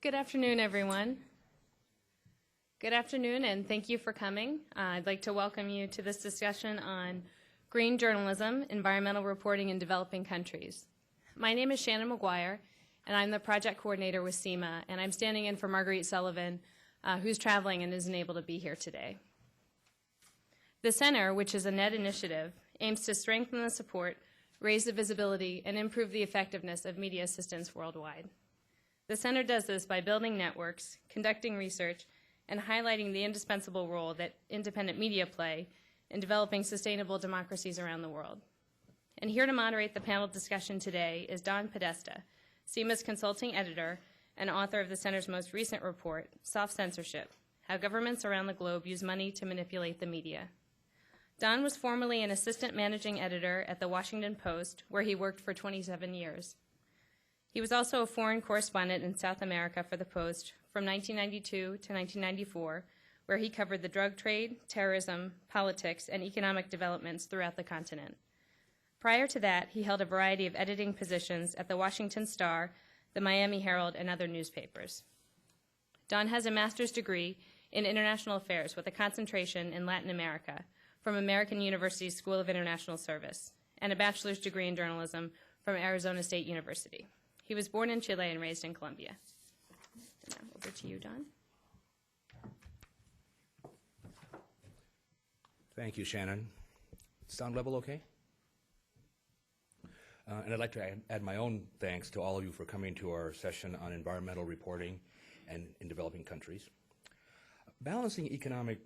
Good afternoon, everyone. Good afternoon, and thank you for coming. I'd like to welcome you to this discussion on green journalism, environmental reporting in developing countries. My name is Shannon McGuire, and I'm the project coordinator with SEMA, and I'm standing in for Marguerite Sullivan, who's traveling and isn't able to be here today. The Center, which is a NET initiative, aims to strengthen the support, raise the visibility, and improve the effectiveness of media assistance worldwide. The Center does this by building networks, conducting research, and highlighting the indispensable role that independent media play in developing sustainable democracies around the world. And here to moderate the panel discussion today is Don Podesta, SEMA's consulting editor and author of the Center's most recent report, Soft Censorship: How Governments Around the Globe Use Money to Manipulate the Media. Don was formerly an assistant managing editor at the Washington Post, where he worked for 27 years. He was also a foreign correspondent in South America for the Post from 1992 to 1994, where he covered the drug trade, terrorism, politics, and economic developments throughout the continent. Prior to that, he held a variety of editing positions at the Washington Star, the Miami Herald, and other newspapers. Don has a master's degree in international affairs with a concentration in Latin America from American University's School of International Service, and a bachelor's degree in journalism from Arizona State University. He was born in Chile and raised in Colombia. And now over to you, Don. Thank you, Shannon. Sound level okay? And I'd like to add my own thanks to all of you for coming to our session on environmental reporting and in developing countries. Balancing economic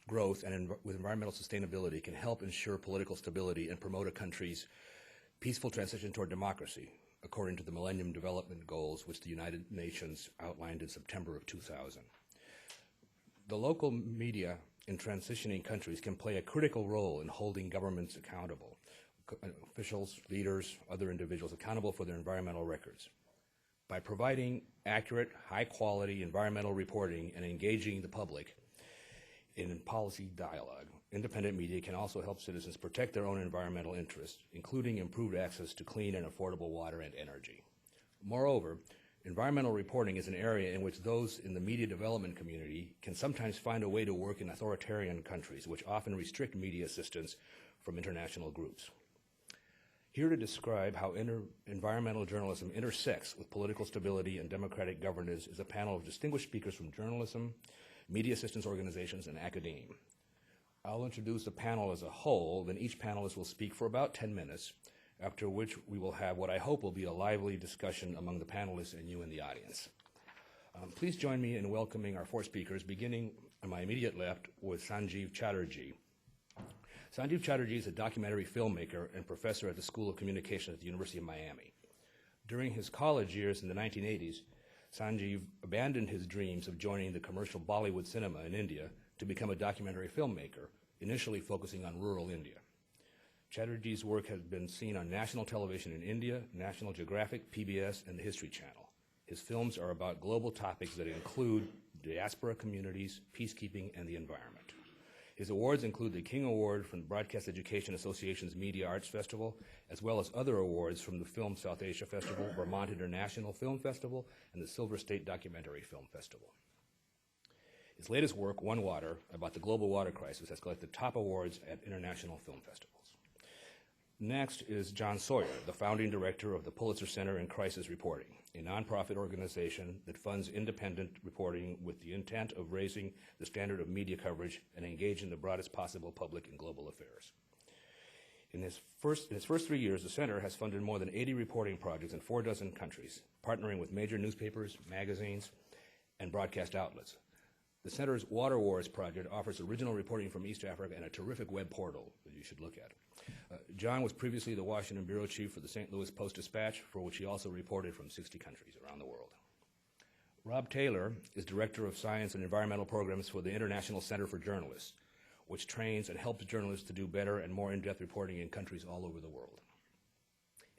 growth and with environmental sustainability can help ensure political stability and promote a country's peaceful transition toward democracy, according to the Millennium Development Goals, which the United Nations outlined in September of 2000. The local media in transitioning countries can play a critical role in holding governments accountable, officials, leaders, other individuals accountable for their environmental records. By providing accurate, high-quality environmental reporting and engaging the public in policy dialogue, independent media can also help citizens protect their own environmental interests, including improved access to clean and affordable water and energy. Moreover, environmental reporting is an area in which those in the media development community can sometimes find a way to work in authoritarian countries, which often restrict media assistance from international groups. Here to describe how environmental journalism intersects with political stability and democratic governance is a panel of distinguished speakers from journalism, media assistance organizations, and academia. I'll introduce the panel as a whole, then each panelist will speak for about 10 minutes, after which we will have what I hope will be a lively discussion among the panelists and you in the audience. Please join me in welcoming our four speakers, beginning on my immediate left with Sanjeev Chatterjee. Sanjeev Chatterjee is a documentary filmmaker and professor at the School of Communication at the University of Miami. During his college years in the 1980s, Sanjeev abandoned his dreams of joining the commercial Bollywood cinema in India to become a documentary filmmaker, initially focusing on rural India. Chatterjee's work has been seen on national television in India, National Geographic, PBS, and the History Channel. His films are about global topics that include diaspora communities, peacekeeping, and the environment. His awards include the King Award from the Broadcast Education Association's Media Arts Festival, as well as other awards from the Film South Asia Festival, Vermont International Film Festival, and the Silver State Documentary Film Festival. His latest work, One Water, about the global water crisis, has collected top awards at international film festivals. Next is John Sawyer, the founding director of the Pulitzer Center in Crisis Reporting, a nonprofit organization that funds independent reporting with the intent of raising the standard of media coverage and engaging the broadest possible public in global affairs. In its first 3 years, the center has funded more than 80 reporting projects in 40 countries, partnering with major newspapers, magazines, and broadcast outlets. The center's Water Wars project offers original reporting from East Africa and a terrific web portal that you should look at. John was previously the Washington bureau chief for the St. Louis Post-Dispatch, for which he also reported from 60 countries around the world. Rob Taylor is director of science and environmental programs for the International Center for Journalists, which trains and helps journalists to do better and more in-depth reporting in countries all over the world.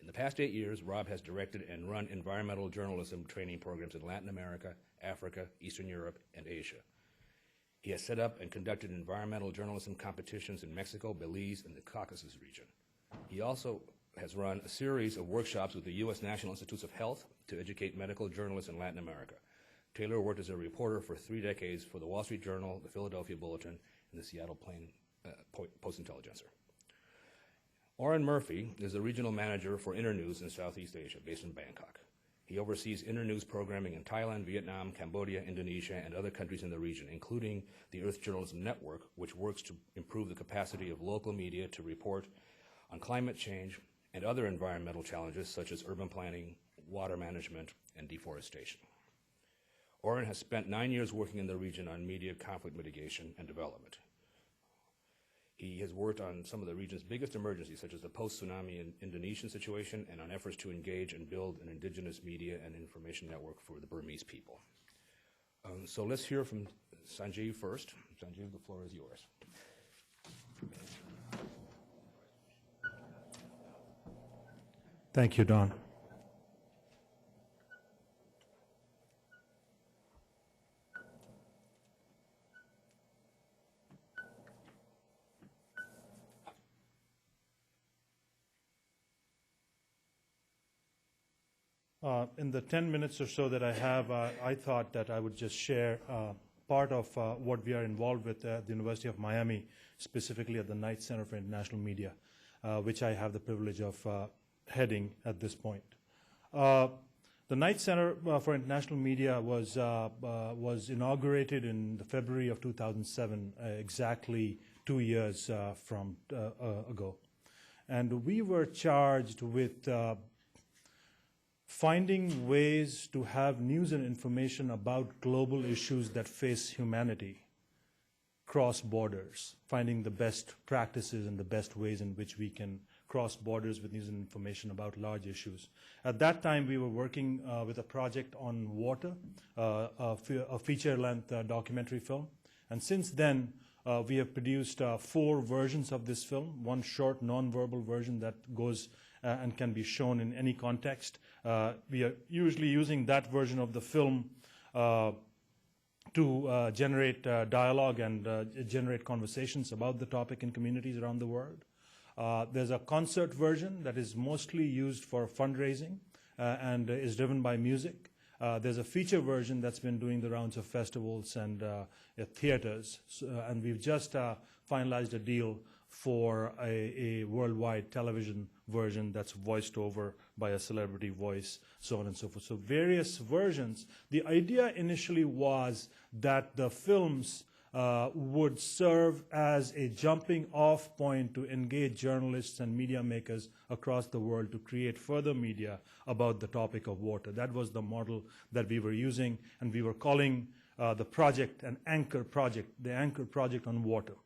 In the past 8 years, Rob has directed and run environmental journalism training programs in Latin America, Africa, Eastern Europe, and Asia. He has set up and conducted environmental journalism competitions in Mexico, Belize, and the Caucasus region. He also has run a series of workshops with the U.S. National Institutes of Health to educate medical journalists in Latin America. Taylor worked as a reporter for 3 decades for the Wall Street Journal, the Philadelphia Bulletin, and the Seattle Post-Intelligencer. Oren Murphy is the regional manager for Internews in Southeast Asia, based in Bangkok. He oversees Internews programming in Thailand, Vietnam, Cambodia, Indonesia, and other countries in the region, including the Earth Journalism Network, which works to improve the capacity of local media to report on climate change and other environmental challenges such as urban planning, water management, and deforestation. Oren has spent 9 years working in the region on media conflict mitigation and development. He has worked on some of the region's biggest emergencies, such as the post-tsunami Indonesian situation, and on efforts to engage and build an indigenous media and information network for the Burmese people. So let's hear from Sanjeev first. Sanjeev, the floor is yours. Thank you, Don. In the 10 minutes or so that I have, I thought that I would just share part of what we are involved with at the University of Miami, specifically at the Knight Center for International Media, which I have the privilege of heading at this point. The Knight Center for International Media was inaugurated in February of 2007, exactly 2 years from ago. And we were charged with finding ways to have news and information about global issues that face humanity cross borders, finding the best practices and the best ways in which we can cross borders with news and information about large issues. At that time, we were working with a project on water, a feature-length documentary film. And since then, we have produced 4 versions of this film, one short non-verbal version that goes and can be shown in any context. We are usually using that version of the film to generate dialogue and generate conversations about the topic in communities around the world. There's a concert version that is mostly used for fundraising and is driven by music. There's a feature version that's been doing the rounds of festivals and theaters, and we've just finalized a deal for a worldwide television version that's voiced over by a celebrity voice, so on and so forth. So various versions. The idea initially was that the films would serve as a jumping off point to engage journalists and media makers across the world to create further media about the topic of water. That was the model that we were using, and we were calling the project an anchor project, the anchor project on water.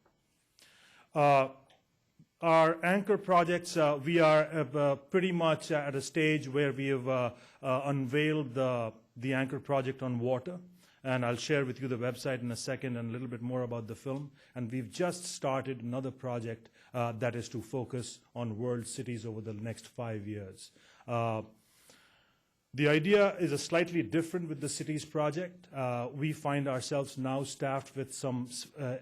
Our anchor projects, we are pretty much at a stage where we have unveiled the anchor project on water. And I'll share with you the website in a second and a little bit more about the film. And we've just started another project that is to focus on world cities over the next 5 years. The idea is a slightly different with the cities project. We find ourselves now staffed with some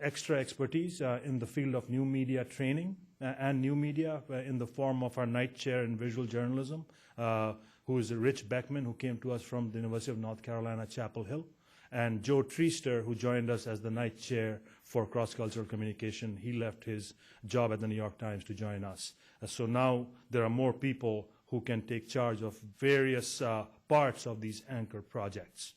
extra expertise in the field of new media training and new media in the form of our Knight Chair in Visual Journalism, who is Rich Beckman, who came to us from the University of North Carolina, Chapel Hill, and Joe Treaster, who joined us as the Knight Chair for Cross-Cultural Communication. He left his job at the New York Times to join us. So now there are more people who can take charge of various parts of these anchor projects.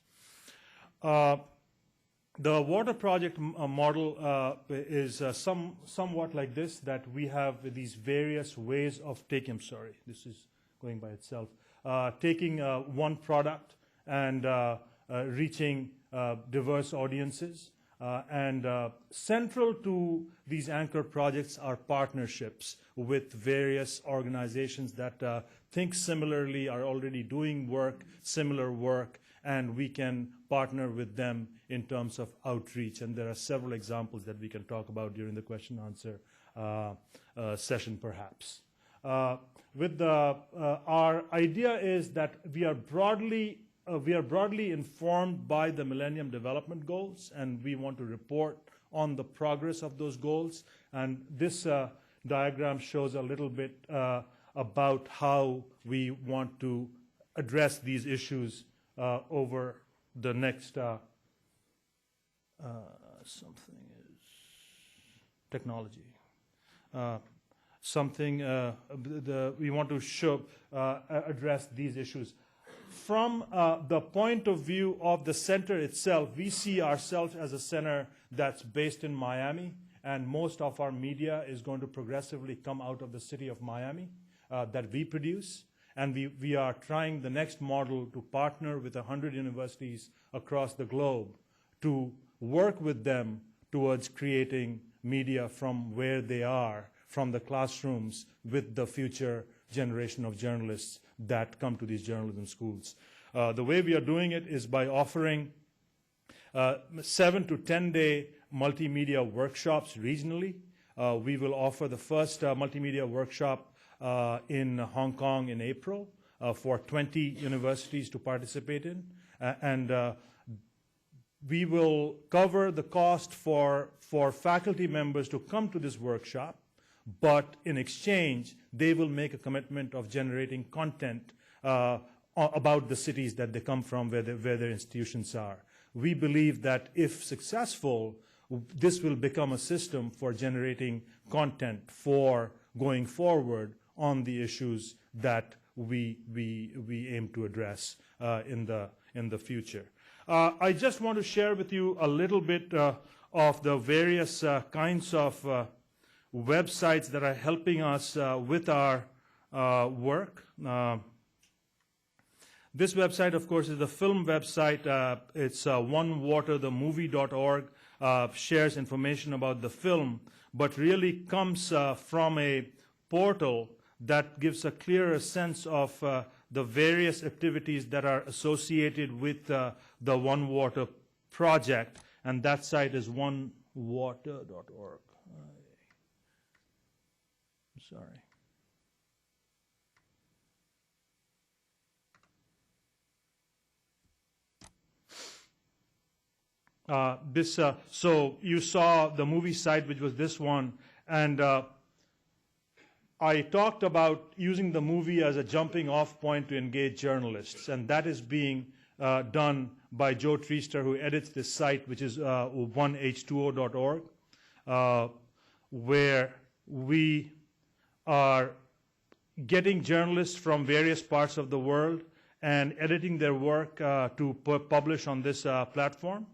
The water project model is somewhat like this, that we have these various ways of taking, I'm sorry, this is going by itself, taking one product and reaching diverse audiences. And central to these anchor projects are partnerships with various organizations that think similarly, are already doing work, similar work, and we can partner with them in terms of outreach. And there are several examples that we can talk about during the question answer session, perhaps. Our idea is that we are broadly informed by the Millennium Development Goals, and we want to report on the progress of those goals. And this diagram shows a little bit about how we want to address these issues over the next something is technology. We want to address these issues. From the point of view of the center itself, we see ourselves as a center that's based in Miami, and most of our media is going to progressively come out of the city of Miami that we produce. And we are trying the next model to partner with 100 universities across the globe to work with them towards creating media from where they are, from the classrooms, with the future generation of journalists that come to these journalism schools. The way we are doing it is by offering 7 to 10-day multimedia workshops regionally. We will offer the first multimedia workshop in Hong Kong in April for 20 universities to participate in. We will cover the cost for faculty members to come to this workshop, but in exchange, they will make a commitment of generating content about the cities that they come from, where their institutions are. We believe that if successful, this will become a system for generating content for going forward on the issues that we aim to address in the future. I just want to share with you a little bit of the various kinds of websites that are helping us with our work. This website, of course, is the film website. It's onewaterthemovie.org, shares information about the film, but really comes from a portal that gives a clearer sense of the various activities that are associated with the One Water project, and that site is onewater.org. Sorry. So you saw the movie site, which was this one, and I talked about using the movie as a jumping off point to engage journalists, and that is being done by Joe Treaster, who edits this site, which is oneh2o.org, where we are getting journalists from various parts of the world and editing their work to publish on this platform,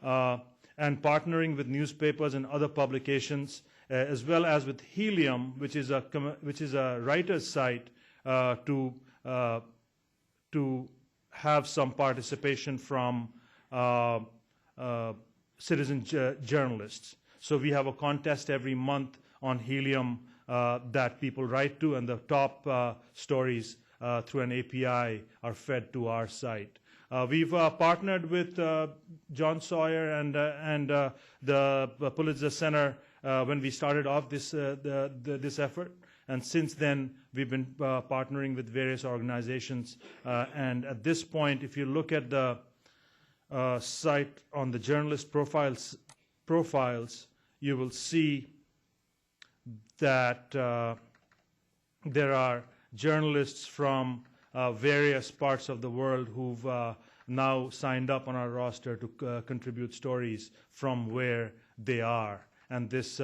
and partnering with newspapers and other publications, as well as with Helium, which is a writer's site, to have some participation from citizen journalists. So we have a contest every month on Helium that people write to, and the top stories through an API are fed to our site. We've partnered with John Sawyer and the Pulitzer Center when we started off this effort, and since then we've been partnering with various organizations. And at this point, if you look at the site on the journalist profiles, you will see that there are journalists from various parts of the world who've now signed up on our roster to contribute stories from where they are, and this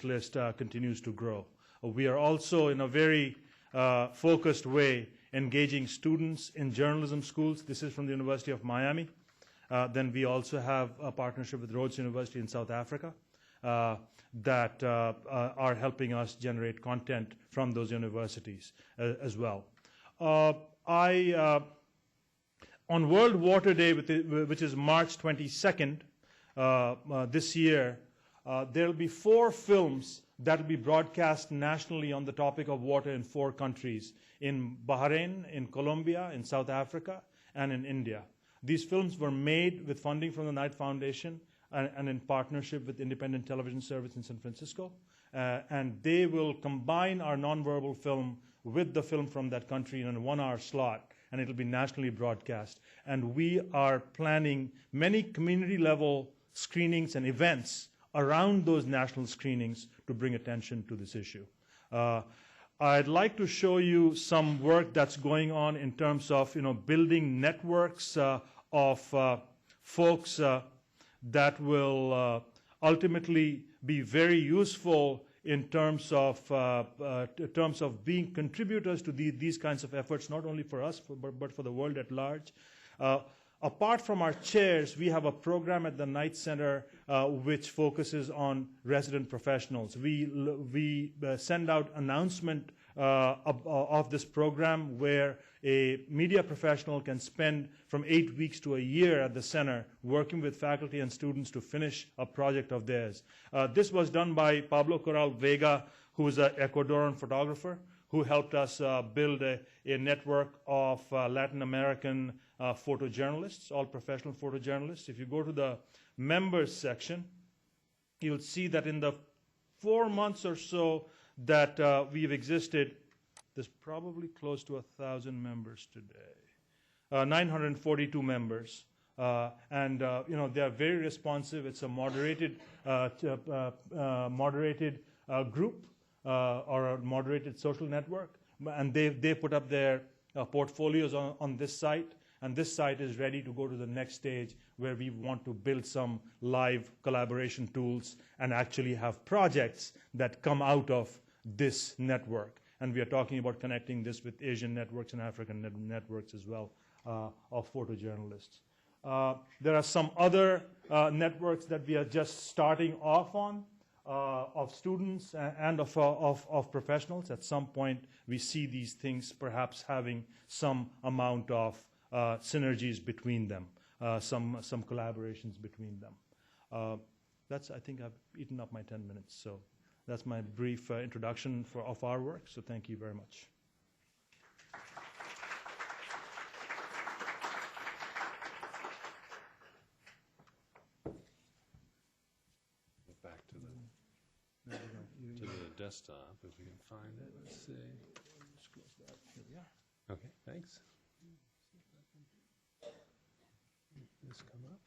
list continues to grow. We are also, in a very focused way, engaging students in journalism schools. This is from the University of Miami. Then we also have a partnership with Rhodes University in South Africa that are helping us generate content from those universities as well. On World Water Day, which is March 22nd this year, there will be 4 films that will be broadcast nationally on the topic of water in 4 countries: in Bahrain, in Colombia, in South Africa, and in India. These films were made with funding from the Knight Foundation and in partnership with Independent Television Service in San Francisco. And they will combine our nonverbal film with the film from that country in a 1-hour slot, and it will be nationally broadcast. And we are planning many community-level screenings and events around those national screenings to bring attention to this issue. I'd like to show you some work that's going on in terms of building networks of folks that will ultimately be very useful in terms of being contributors to these kinds of efforts, not only for us, but for the world at large. Apart from our chairs, we have a program at the Knight Center which focuses on resident professionals. We send out announcement of this program where a media professional can spend from 8 weeks to a year at the center working with faculty and students to finish a project of theirs. This was done by Pablo Corral Vega, who is an Ecuadorian photographer, who helped us build a network of Latin American photojournalists, all professional photojournalists. If you go to the members section, you'll see that in the 4 months or so that we've existed, there's probably close to 1,000 members today, 942 members. And they are very responsive. It's a moderated group or a moderated social network. And they put up their portfolios on this site. And this site is ready to go to the next stage where we want to build some live collaboration tools and actually have projects that come out of this network. And we are talking about connecting this with Asian networks and African networks as well of photojournalists. There are some other networks that we are just starting off on of students and of professionals. At some point, we see these things perhaps having some amount of synergies between them, some collaborations between them. I think I've eaten up my 10 minutes, so that's my brief introduction of our work, so thank you very much. Back to the desktop, if we can find it. Let's see. Let's close that. Here we are. Okay, thanks. This come up.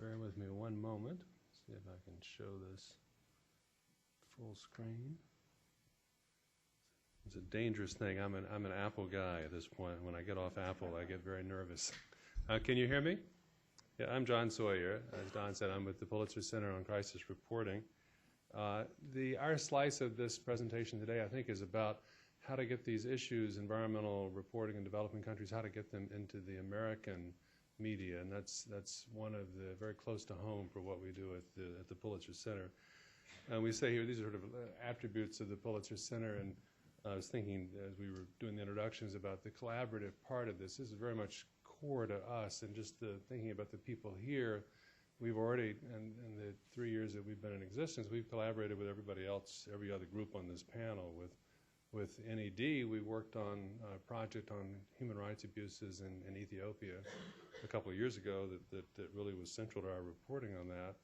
Bear with me one moment. See if I can show this full screen. It's a dangerous thing. I'm an Apple guy at this point. When I get off Apple, I get very nervous. Can you hear me? Yeah, I'm John Sawyer. As Don said, I'm with the Pulitzer Center on Crisis Reporting. Our slice of this presentation today, I think, is about how to get these issues, environmental reporting in developing countries, how to get them into the American media, and that's one of the very close to home for what we do at the Pulitzer Center. And we say here these are sort of attributes of the Pulitzer Center, and I was thinking as we were doing the introductions about the collaborative part of this. This is very much core to us, and just thinking about the people here, we've already, in the 3 years that we've been in existence, we've collaborated with everybody else, every other group on this panel. With NED, we worked on a project on human rights abuses in Ethiopia a couple of years ago that really was central to our reporting on that.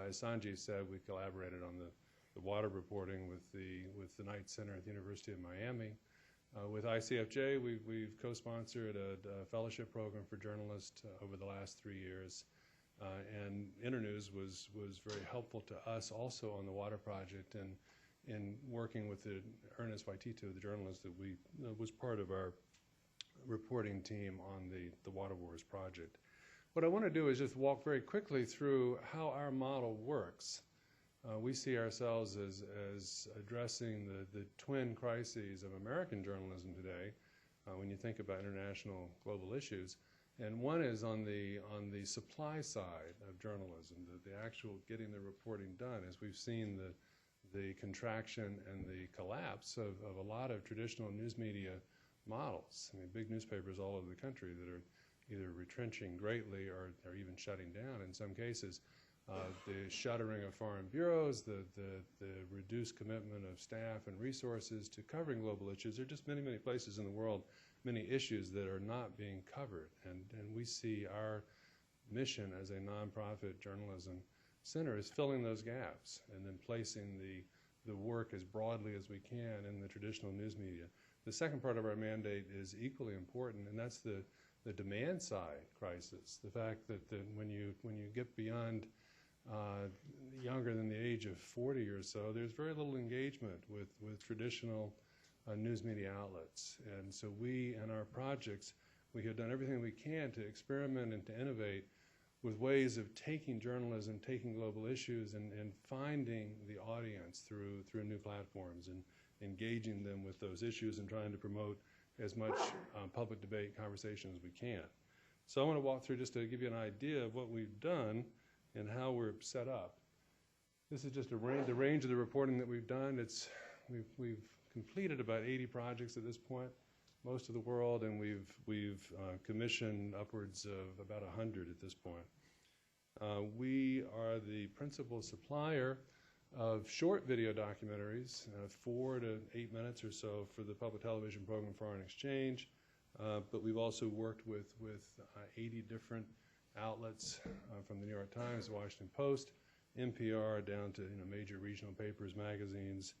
As Sanjeev said, we collaborated on the water reporting with the Knight Center at the University of Miami. With ICFJ, we've co-sponsored a fellowship program for journalists over the last 3 years. And Internews was very helpful to us also on the water project, and in working with Ernest Waititu, the journalist that was part of our reporting team on the Water Wars project. What I want to do is just walk very quickly through how our model works. We see ourselves as addressing the twin crises of American journalism today when you think about international global issues. And one is on the supply side of journalism, the actual getting the reporting done, as we've seen the contraction and the collapse of a lot of traditional news media models. I mean, big newspapers all over the country that are either retrenching greatly or even shutting down in some cases. The shuttering of foreign bureaus, the reduced commitment of staff and resources to covering global issues. There are just many, many places in the world, many issues that are not being covered. And we see our mission as a nonprofit journalism center is filling those gaps and then placing the work as broadly as we can in the traditional news media. The second part of our mandate is equally important, and that's the demand side crisis. The fact that when you get beyond younger than the age of 40 or so, there's very little engagement with traditional news media outlets. And so we and our projects, we have done everything we can to experiment and to innovate with ways of taking journalism, taking global issues, and finding the audience through new platforms and engaging them with those issues and trying to promote as much public debate conversation as we can. So I want to walk through just to give you an idea of what we've done and how we're set up. This is just the range of the reporting that we've done. We've completed about 80 projects at this point, most of the world, and we've commissioned upwards of about 100 at this point. We are the principal supplier of short video documentaries, 4 to 8 minutes or so for the public television program Foreign Exchange, but we've also worked with 80 different outlets from the New York Times, the Washington Post, NPR, down to major regional papers, magazines,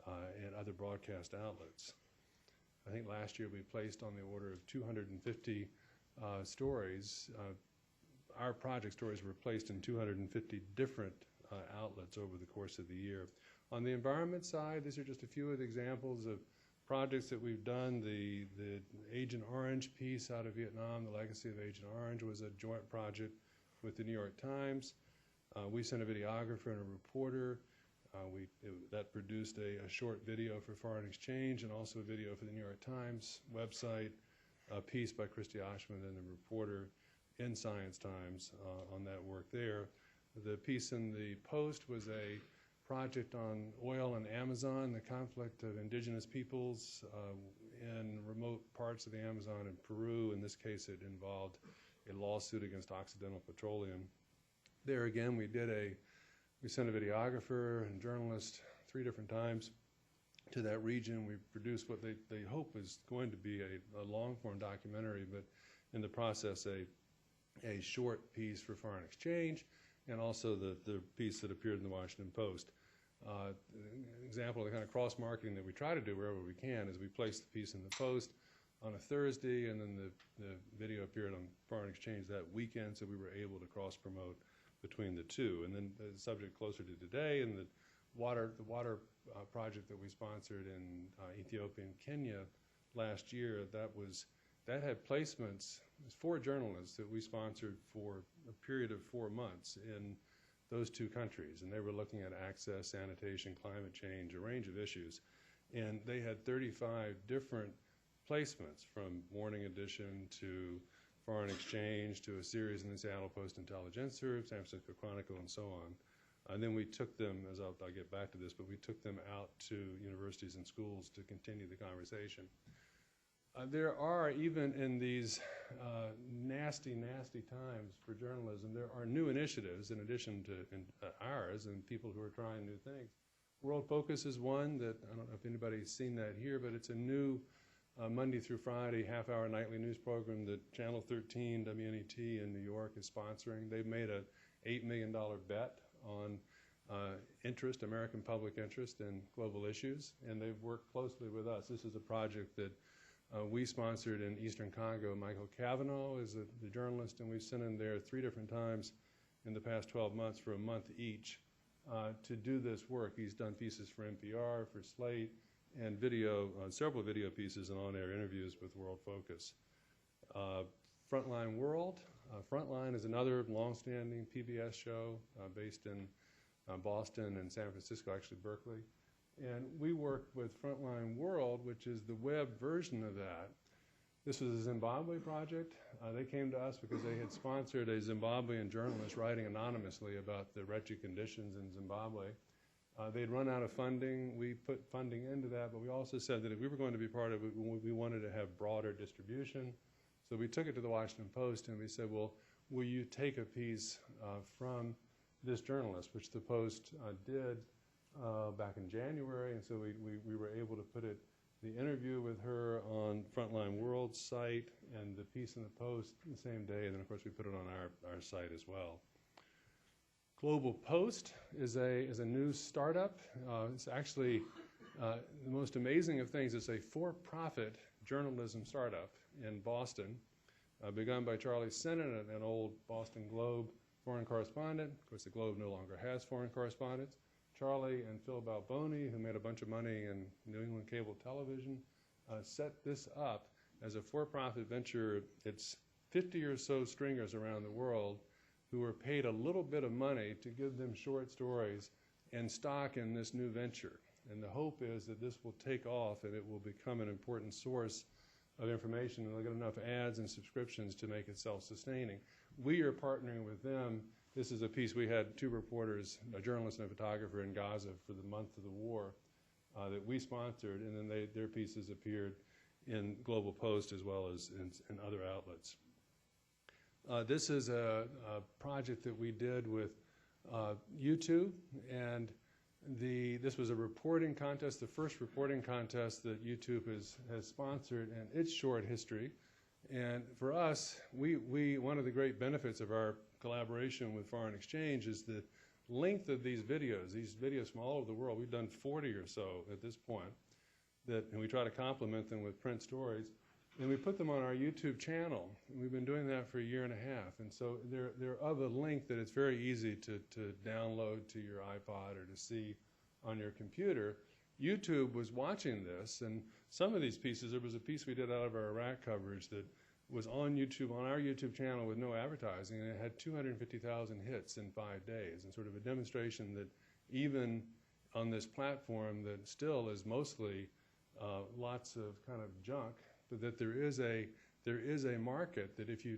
and other broadcast outlets. I think last year we placed on the order of 250 stories. Our project stories were placed in 250 different outlets over the course of the year. On the environment side, these are just a few of the examples of projects that we've done. The Agent Orange piece out of Vietnam, the legacy of Agent Orange, was a joint project with the New York Times. We sent a videographer and a reporter. That produced a short video for Foreign Exchange and also a video for the New York Times website, a piece by Christy Oshman and the reporter in Science Times on that work there. The piece in the Post was a project on oil in Amazon, the conflict of indigenous peoples in remote parts of the Amazon in Peru. In this case, it involved a lawsuit against Occidental Petroleum. There again, we sent a videographer and journalist 3 different times to that region. We produced what they hope is going to be a long-form documentary, but in the process, a short piece for Foreign Exchange, and also the piece that appeared in the Washington Post. An example of the kind of cross-marketing that we try to do wherever we can is we place the piece in the Post on a Thursday, and then the video appeared on Foreign Exchange that weekend, so we were able to cross-promote between the two. And then the subject closer to today, and the water project that we sponsored in Ethiopia and Kenya last year, that had placements. It was 4 journalists that we sponsored for a period of 4 months in those 2 countries, and they were looking at access, sanitation, climate change, a range of issues. And they had 35 different placements, from Morning Edition to Foreign Exchange to a series in the Seattle Post-Intelligencer, San Francisco Chronicle, and so on. And then we took them, as I'll get back to this, but we took them out to universities and schools to continue the conversation. There are, even in these nasty, nasty times for journalism, there are new initiatives in addition to ours and people who are trying new things. World Focus is one that, I don't know if anybody's seen that here, but it's a new Monday through Friday half-hour nightly news program that Channel 13, WNET in New York is sponsoring. They've made an $8 million bet on American public interest in global issues, and they've worked closely with us. This is a project that we sponsored in Eastern Congo. Michael Cavanaugh is the journalist, and we've sent him there 3 different times in the past 12 months for a month each to do this work. He's done pieces for NPR, for Slate, and several video pieces and on-air interviews with World Focus. Frontline World. Frontline is another long-standing PBS show based in Boston and San Francisco, actually Berkeley. And we worked with Frontline World, which is the web version of that. This was a Zimbabwe project. They came to us because they had sponsored a Zimbabwean journalist writing anonymously about the wretched conditions in Zimbabwe. They'd run out of funding. We put funding into that, but we also said that if we were going to be part of it, we wanted to have broader distribution. So we took it to the Washington Post, and we said, well, will you take a piece from this journalist, which the Post did back in January, and so we were able to put the interview with her on Frontline World's site and the piece in the Post the same day, and then of course we put it on our site as well. Globalpost is a new startup. It's actually the most amazing of things. It's a for-profit journalism startup in Boston, begun by Charlie Sennett, an old Boston Globe foreign correspondent. Of course, the Globe no longer has foreign correspondents. Charlie and Phil Balboni, who made a bunch of money in New England cable television, set this up as a for-profit venture, it's 50 or so stringers around the world who are paid a little bit of money to give them short stories and stock in this new venture. And the hope is that this will take off and it will become an important source of information, and they'll get enough ads and subscriptions to make it self-sustaining. We are partnering with them. This is a piece we had 2 reporters, a journalist and a photographer in Gaza for the month of the war that we sponsored, and then their pieces appeared in Globalpost as well as in other outlets. This is a project that we did with YouTube, and this was a reporting contest, the first reporting contest that YouTube has sponsored in its short history. And for us, one of the great benefits of our collaboration with Foreign Exchange is the length of these videos from all over the world. We've done 40 or so at this point, and we try to complement them with print stories. And we put them on our YouTube channel. And we've been doing that for a year and a half. And so they're of a length that it's very easy to download to your iPod or to see on your computer. YouTube was watching this, and some of these pieces, there was a piece we did out of our Iraq coverage that was on YouTube, on our YouTube channel with no advertising, and it had 250,000 hits in 5 days, and sort of a demonstration that even on this platform that still is mostly lots of kind of junk, but that there is a market that if you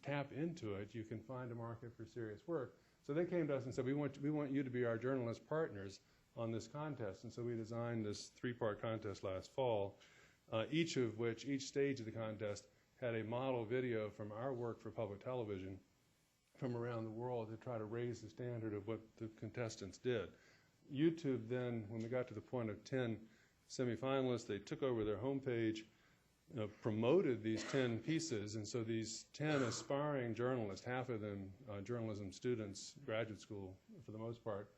tap into it, you can find a market for serious work. So they came to us and said, we want you to be our journalist partners on this contest. And so we designed this 3-part contest last fall, each stage of the contest had a model video from our work for public television from around the world to try to raise the standard of what the contestants did. YouTube then, when we got to the point of 10 semifinalists, they took over their homepage, promoted these 10 pieces, and so these 10 aspiring journalists, half of them journalism students, graduate school for the most part,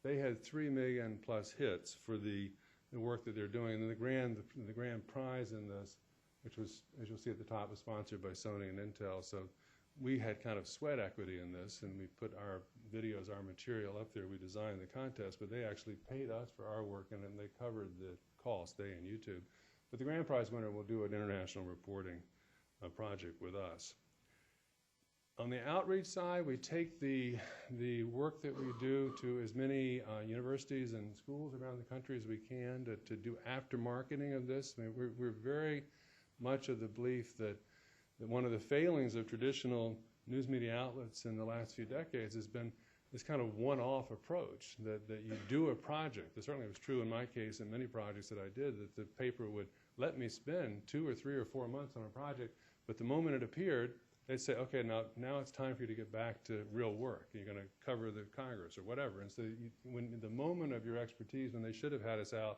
they had 3 million plus hits for the work that they're doing. And the grand prize in this, which was, as you'll see at the top, was sponsored by Sony and Intel. So we had kind of sweat equity in this, and we put our videos, our material up there. We designed the contest, but they actually paid us for our work, and then they covered the cost, they and YouTube. But the grand prize winner will do an international reporting project with us. On the outreach side, we take the work that we do to as many universities and schools around the country as we can to do after-marketing of this. I mean, we're very much of the belief that one of the failings of traditional news media outlets in the last few decades has been this kind of one-off approach, that you do a project. It certainly was true in my case in many projects that I did, that the paper would let me spend 2 or 3 or 4 months on a project, but the moment it appeared, they'd say, okay, now it's time for you to get back to real work. You're going to cover the Congress or whatever. And so when the moment of your expertise, when they should have had us out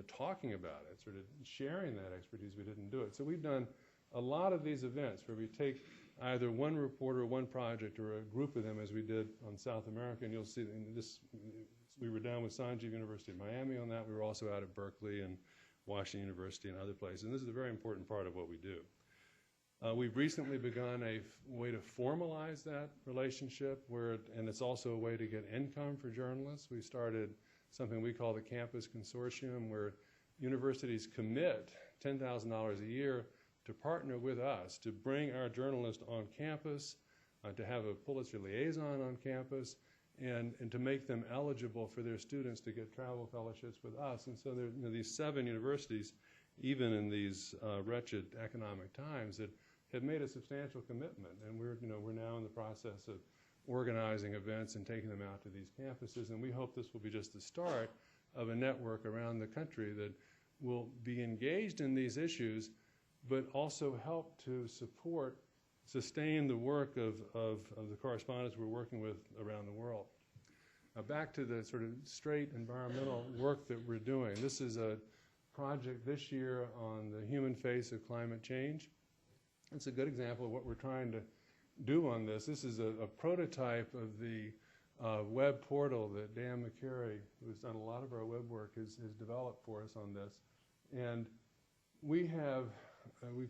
talking about it, sort of sharing that expertise, we didn't do it. So we've done a lot of these events where we take either one reporter, one project, or a group of them, as we did on South America. And you'll see in this, we were down with Sanjeev University of Miami on that. We were also out at Berkeley and Washington University and other places. And this is a very important part of what we do. We've recently begun a way to formalize that relationship, and it's also a way to get income for journalists. We started something we call the Campus Consortium, where universities commit $10,000 a year to partner with us to bring our journalists on campus, to have a Pulitzer liaison on campus, and to make them eligible for their students to get travel fellowships with us. And so there are these 7 universities, even in these wretched economic times, that have made a substantial commitment. And we're now in the process of organizing events and taking them out to these campuses. And we hope this will be just the start of a network around the country that will be engaged in these issues, but also help to sustain the work of the correspondents we're working with around the world. Back to the sort of straight environmental work that we're doing. This is a project this year on the human face of climate change. It's a good example of what we're trying to do on this. This is a prototype of the web portal that Dan McCary, who's done a lot of our web work, has developed for us on this. And we've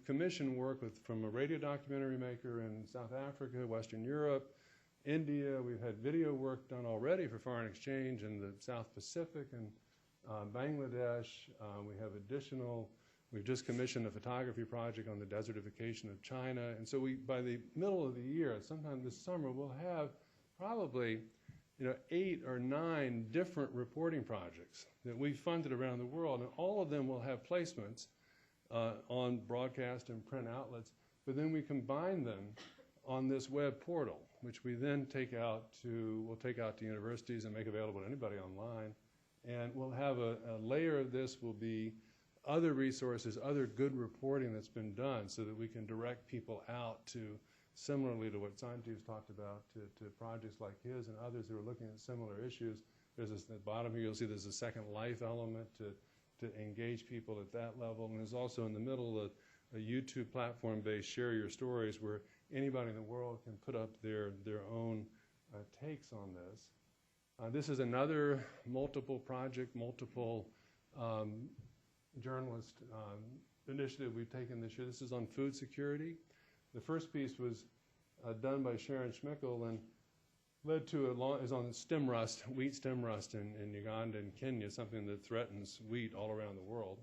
commissioned work from a radio documentary maker in South Africa, Western Europe, India. We've had video work done already for Foreign Exchange in the South Pacific and Bangladesh. We have additional We've just commissioned a photography project on the desertification of China. And so by the middle of the year, sometime this summer, we'll have probably 8 or 9 different reporting projects that we've funded around the world. And all of them will have placements on broadcast and print outlets. But then we combine them on this web portal, which we then take out to universities and make available to anybody online. And we'll have a layer of this will be other resources, other good reporting that's been done so that we can direct people out to, similarly to what Sanjeev's talked about, to projects like his and others who are looking at similar issues. There's this, at the bottom here, you'll see there's a second life element to engage people at that level. And there's also in the middle a YouTube platform-based Share Your Stories where anybody in the world can put up their own takes on this. This is another multiple project, multiple journalist initiative we've taken this year. This is on food security. The first piece was done by Sharon Schmickel and led to is on stem rust, wheat stem rust in Uganda and Kenya, something that threatens wheat all around the world.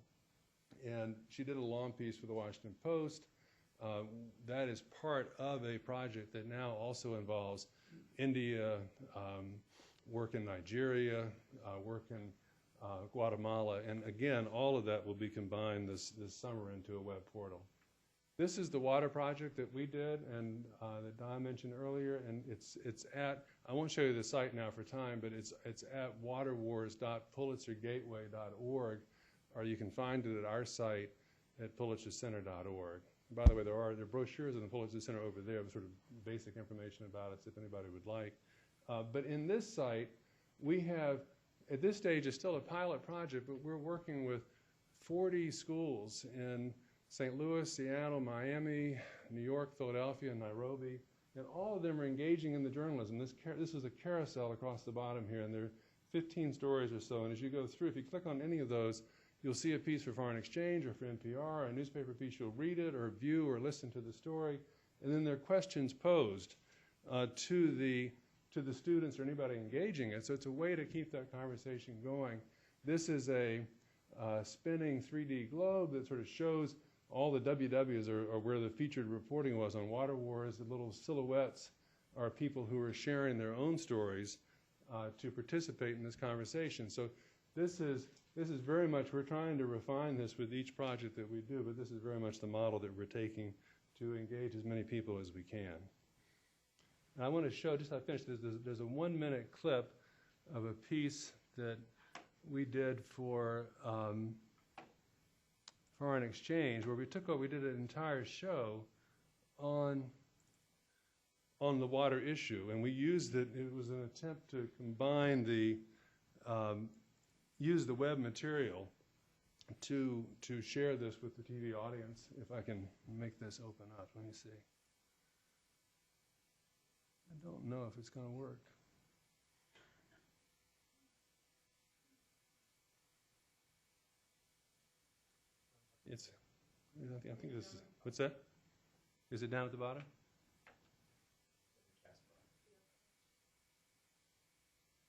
And she did a long piece for the Washington Post. That is part of a project that now also involves India, work in Nigeria, work in Guatemala, and again, all of that will be combined this summer into a web portal. This is the water project that we did and that Don mentioned earlier, and it's at, I won't show you the site now for time, but it's at waterwars.pulitzergateway.org, or you can find it at our site at pulitzercenter.org. By the way, there are brochures in the Pulitzer Center over there with sort of basic information about it if anybody would like. But in this site, we have, at this stage, it's still a pilot project, but we're working with 40 schools in St. Louis, Seattle, Miami, New York, Philadelphia, and Nairobi, and all of them are engaging in the journalism. This is a carousel across the bottom here, and there are 15 stories or so, and as you go through, if you click on any of those, you'll see a piece for Foreign Exchange or for NPR, a newspaper piece, you'll read it or view or listen to the story, and then there are questions posed to the students or anybody engaging it, so it's a way to keep that conversation going. This is a spinning 3D globe that sort of shows all the WWs are where the featured reporting was on Water Wars. The little silhouettes are people who are sharing their own stories to participate in this conversation. So this is very much, we're trying to refine this with each project that we do, but this is very much the model that we're taking to engage as many people as we can. And I want to show, just to finish, there's a 1-minute clip of a piece that we did for Foreign Exchange, where we did an entire show on the water issue, and we used it was an attempt to combine use the web material to share this with the TV audience. If I can make this open up, let me see. I don't know if it's going to work. I think this is, what's that? Is it down at the bottom?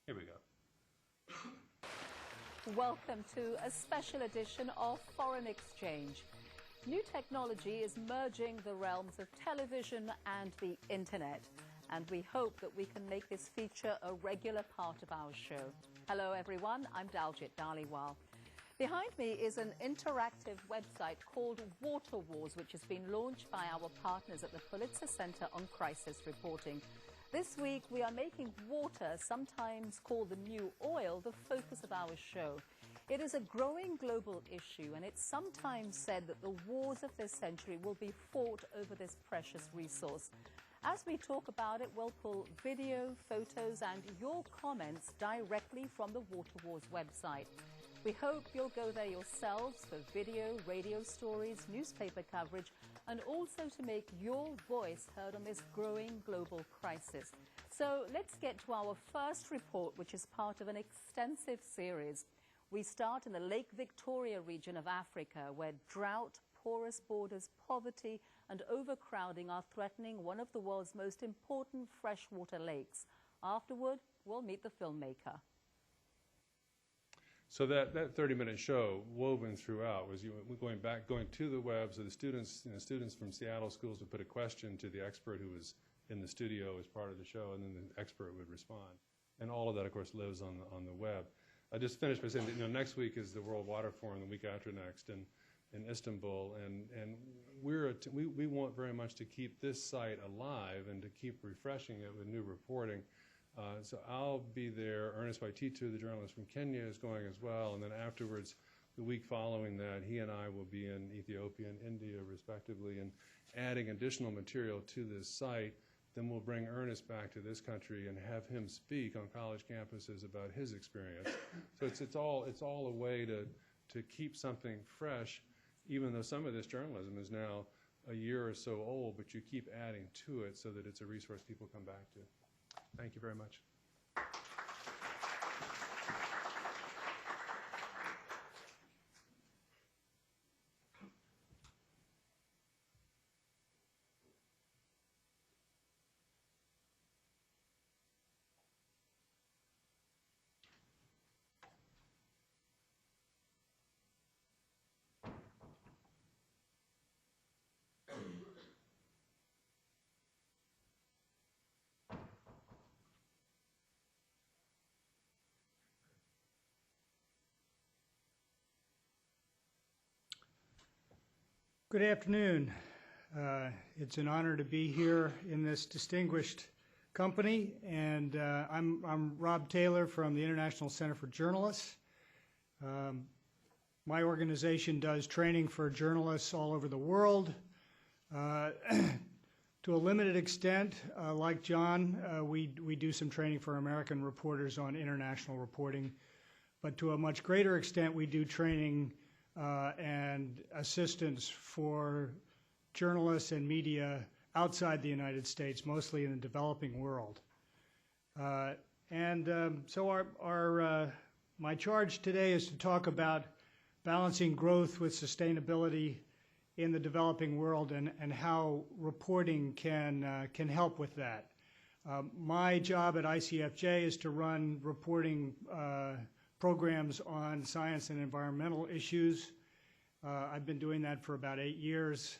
Here we go. Welcome to a special edition of Foreign Exchange. New technology is merging the realms of television and the internet, and we hope that we can make this feature a regular part of our show. Hello everyone, I'm Daljit Dhaliwal. Behind me is an interactive website called Water Wars, which has been launched by our partners at the Pulitzer Center on Crisis Reporting. This week, we are making water, sometimes called the new oil, the focus of our show. It is a growing global issue, and it's sometimes said that the wars of this century will be fought over this precious resource. As we talk about it, we'll pull video, photos, and your comments directly from the Water Wars website. We hope you'll go there yourselves for video, radio stories, newspaper coverage, and also to make your voice heard on this growing global crisis. So let's get to our first report, which is part of an extensive series. We start in the Lake Victoria region of Africa, where drought, porous borders, poverty, and overcrowding are threatening one of the world's most important freshwater lakes. Afterward, we'll meet the filmmaker. So that 30-minute show woven throughout was you going to the web, so the students from Seattle schools would put a question to the expert who was in the studio as part of the show, and then the expert would respond. And all of that, of course, lives on the web. I just finished by saying that next week is the World Water Forum, the week after next, in Istanbul, and we want very much to keep this site alive and to keep refreshing it with new reporting. So I'll be there. Ernest Waititu, the journalist from Kenya, is going as well. And then afterwards, the week following that, he and I will be in Ethiopia and India, respectively, and adding additional material to this site. Then we'll bring Ernest back to this country and have him speak on college campuses about his experience. So it's all a way to keep something fresh, even though some of this journalism is now a year or so old, but you keep adding to it so that it's a resource people come back to. Thank you very much. Good afternoon. It's an honor to be here in this distinguished company, and I'm Rob Taylor from the International Center for Journalists. My organization does training for journalists all over the world. To a limited extent, like John, we do some training for American reporters on international reporting, but to a much greater extent, we do training and assistance for journalists and media outside the United States, mostly in the developing world. So my charge today is to talk about balancing growth with sustainability in the developing world and how reporting can help with that. My job at ICFJ is to run reporting programs on science and environmental issues. I've been doing that for about 8 years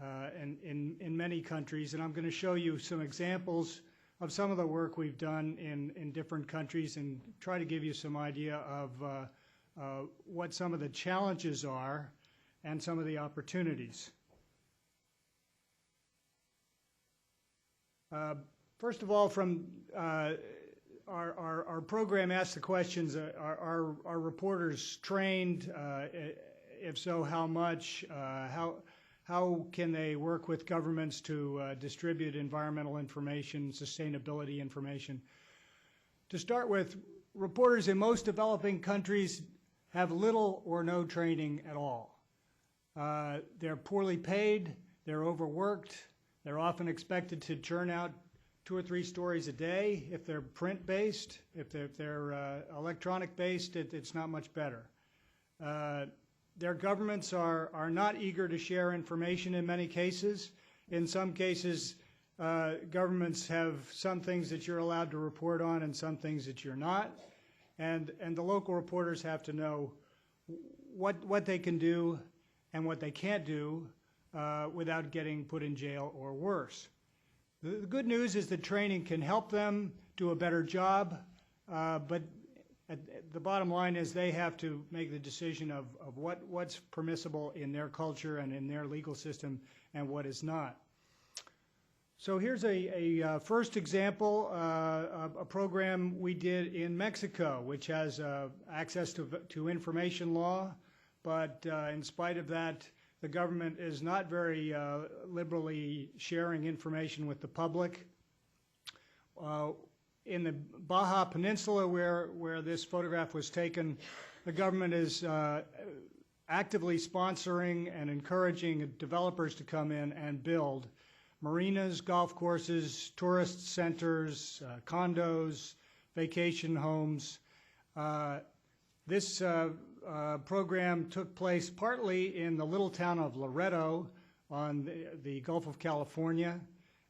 and in many countries, and I'm going to show you some examples of some of the work we've done in different countries and try to give you some idea of what some of the challenges are and some of the opportunities. First of all, from our program asks the questions, are reporters trained? If so, how much? How can they work with governments to distribute environmental information, sustainability information? To start with, reporters in most developing countries have little or no training at all. They're poorly paid, they're overworked, they're often expected to churn out 2 or 3 stories a day. If they're print-based, if they're electronic-based, it's not much better. Their governments are not eager to share information in many cases. In some cases, governments have some things that you're allowed to report on and some things that you're not. And the local reporters have to know what they can do and what they can't do without getting put in jail or worse. The good news is that training can help them do a better job, but the bottom line is they have to make the decision of what's permissible in their culture and in their legal system and what is not. So here's a first example, a program we did in Mexico, which has access to information law, but in spite of that, the government is not very liberally sharing information with the public. In the Baja Peninsula, where this photograph was taken, the government is actively sponsoring and encouraging developers to come in and build marinas, golf courses, tourist centers, condos, vacation homes. This program took place partly in the little town of Loreto on the Gulf of California.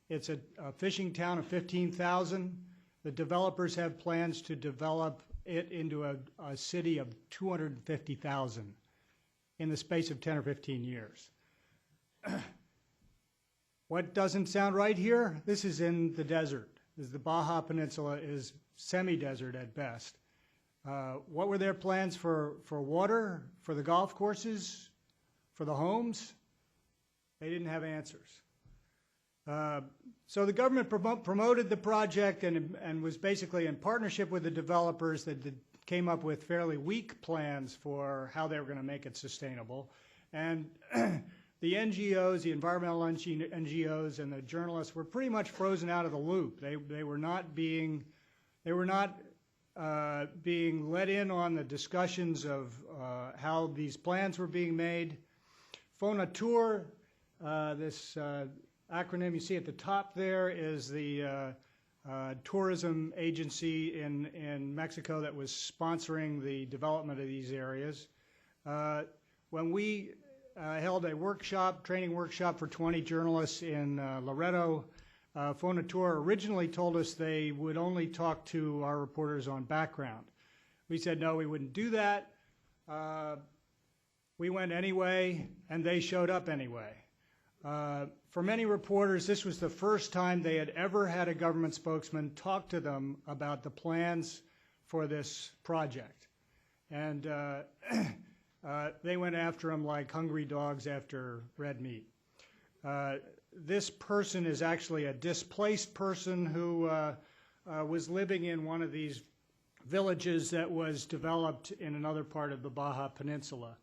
It's a fishing town of 15,000. The developers have plans to develop it into a city of 250,000 in the space of 10 or 15 years. What doesn't sound right here? This is in the desert. The Baja Peninsula is semi-desert at best. What were their plans for water, for the golf courses, for the homes? They didn't have answers. So the government promoted the project and was basically in partnership with the developers that came up with fairly weak plans for how they were going to make it sustainable. And the NGOs, the environmental NGOs, and the journalists were pretty much frozen out of the loop. They were not being let in on the discussions of how these plans were being made. Fonatur, this acronym you see at the top there, is the tourism agency in Mexico that was sponsoring the development of these areas. When we held a workshop, training workshop for 20 journalists in Loreto, Fonatur originally told us they would only talk to our reporters on background. We said no, we wouldn't do that. We went anyway, and they showed up anyway. For many reporters, this was the first time they had ever had a government spokesman talk to them about the plans for this project. And they went after him like hungry dogs after red meat. This person is actually a displaced person who was living in one of these villages that was developed in another part of the Baja Peninsula.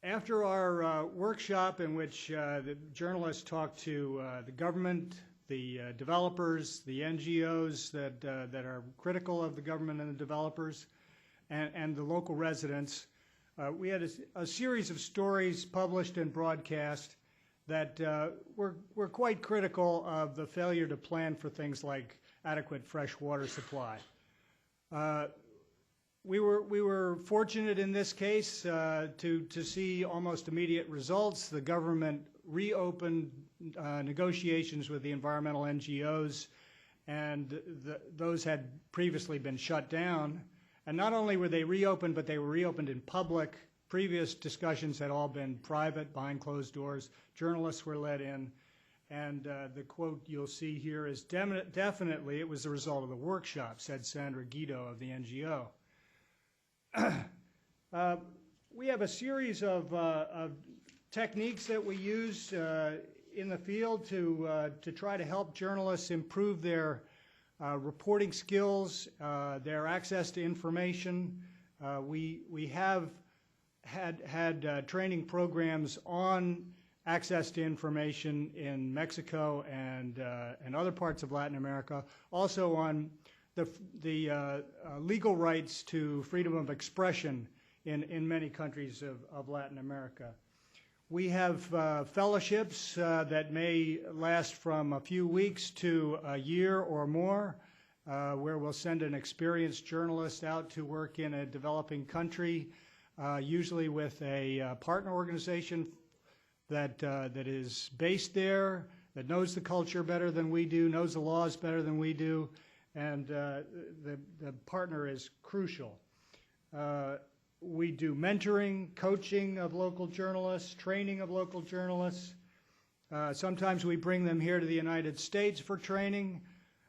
After our workshop, in which the journalists talked to the government, the developers, the NGOs that are critical of the government and the developers, and the local residents, we had a series of stories published and broadcast that were quite critical of the failure to plan for things like adequate fresh water supply. We were fortunate in this case to see almost immediate results. The government reopened negotiations with the environmental NGOs, and those had previously been shut down. And not only were they reopened, but they were reopened in public. Previous discussions had all been private, behind closed doors. Journalists were let in. And the quote you'll see here is, definitely it was the result of the workshop, said Sandra Guido of the NGO. We have a series of techniques that we use in the field to try to help journalists improve their reporting skills, their access to information. We have had training programs on access to information in Mexico and other parts of Latin America, also on the legal rights to freedom of expression in many countries of Latin America. We have fellowships that may last from a few weeks to a year or more, where we'll send an experienced journalist out to work in a developing country, usually with a partner organization that is based there, that knows the culture better than we do, knows the laws better than we do, and the partner is crucial. We do mentoring, coaching of local journalists, training of local journalists. Sometimes we bring them here to the United States for training,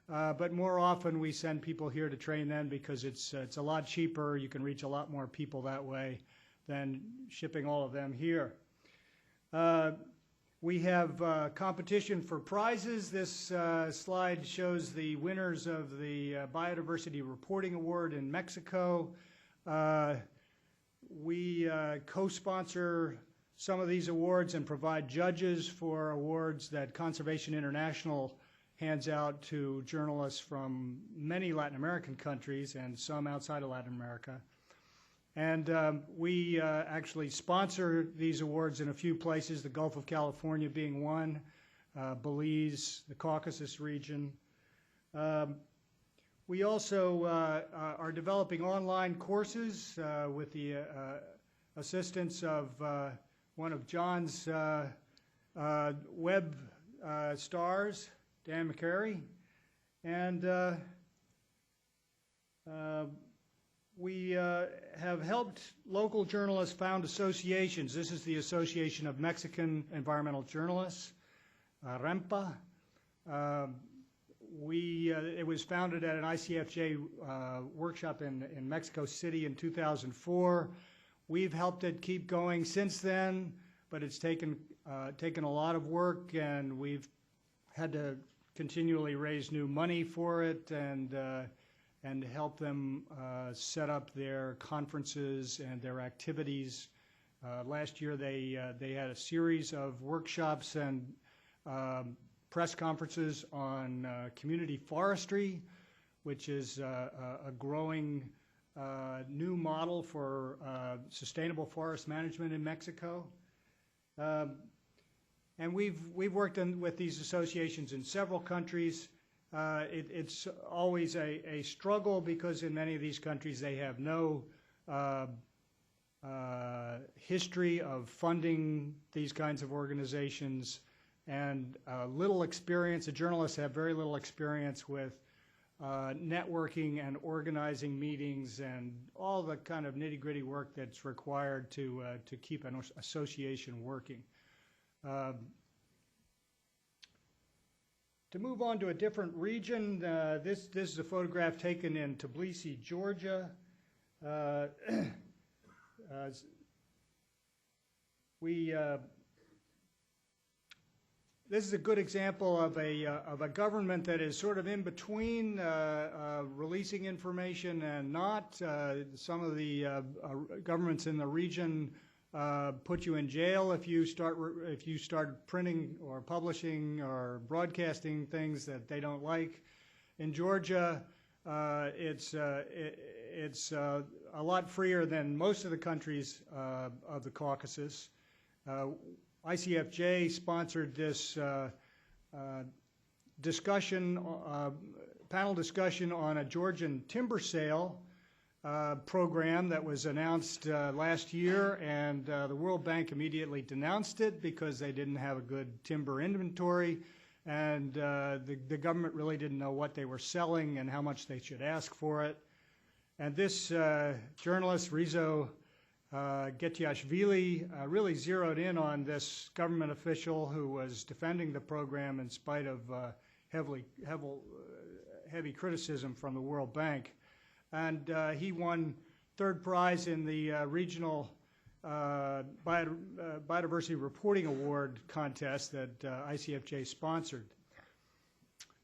but more often we send people here to train them because it's a lot cheaper. You can reach a lot more people that way than shipping all of them here. We have competition for prizes. This slide shows the winners of the Biodiversity Reporting Award in Mexico. We co-sponsor some of these awards and provide judges for awards that Conservation International hands out to journalists from many Latin American countries and some outside of Latin America. And we actually sponsor these awards in a few places, the Gulf of California being one, Belize, the Caucasus region. We also are developing online courses with the assistance of one of John's web stars, Dan McCary. And We have helped local journalists found associations. This is the Association of Mexican Environmental Journalists, REMPA. It was founded at an ICFJ workshop in Mexico City in 2004. We've helped it keep going since then, but it's taken a lot of work, and we've had to continually raise new money for it and help them set up their conferences and their activities. Last year they had a series of workshops and press conferences on community forestry, which is a growing new model for sustainable forest management in Mexico. And we've worked with these associations in several countries. It's always a struggle because in many of these countries they have no history of funding these kinds of organizations and little experience. The journalists have very little experience with networking and organizing meetings and all the kind of nitty-gritty work that's required to keep an association working. To move on to a different region, this is a photograph taken in Tbilisi, Georgia. This is a good example of a government that is sort of in between releasing information and not. Some of the governments in the region put you in jail if you start printing or publishing or broadcasting things that they don't like. In Georgia, it's a lot freer than most of the countries of the Caucasus. ICFJ sponsored this panel discussion on a Georgian timber sale program that was announced last year, and the World Bank immediately denounced it because they didn't have a good timber inventory, and the government really didn't know what they were selling and how much they should ask for it. And this journalist, Rizo Getiashvili, really zeroed in on this government official who was defending the program in spite of heavy criticism from the World Bank. And he won third prize in the regional Biodiversity Reporting Award contest that ICFJ sponsored.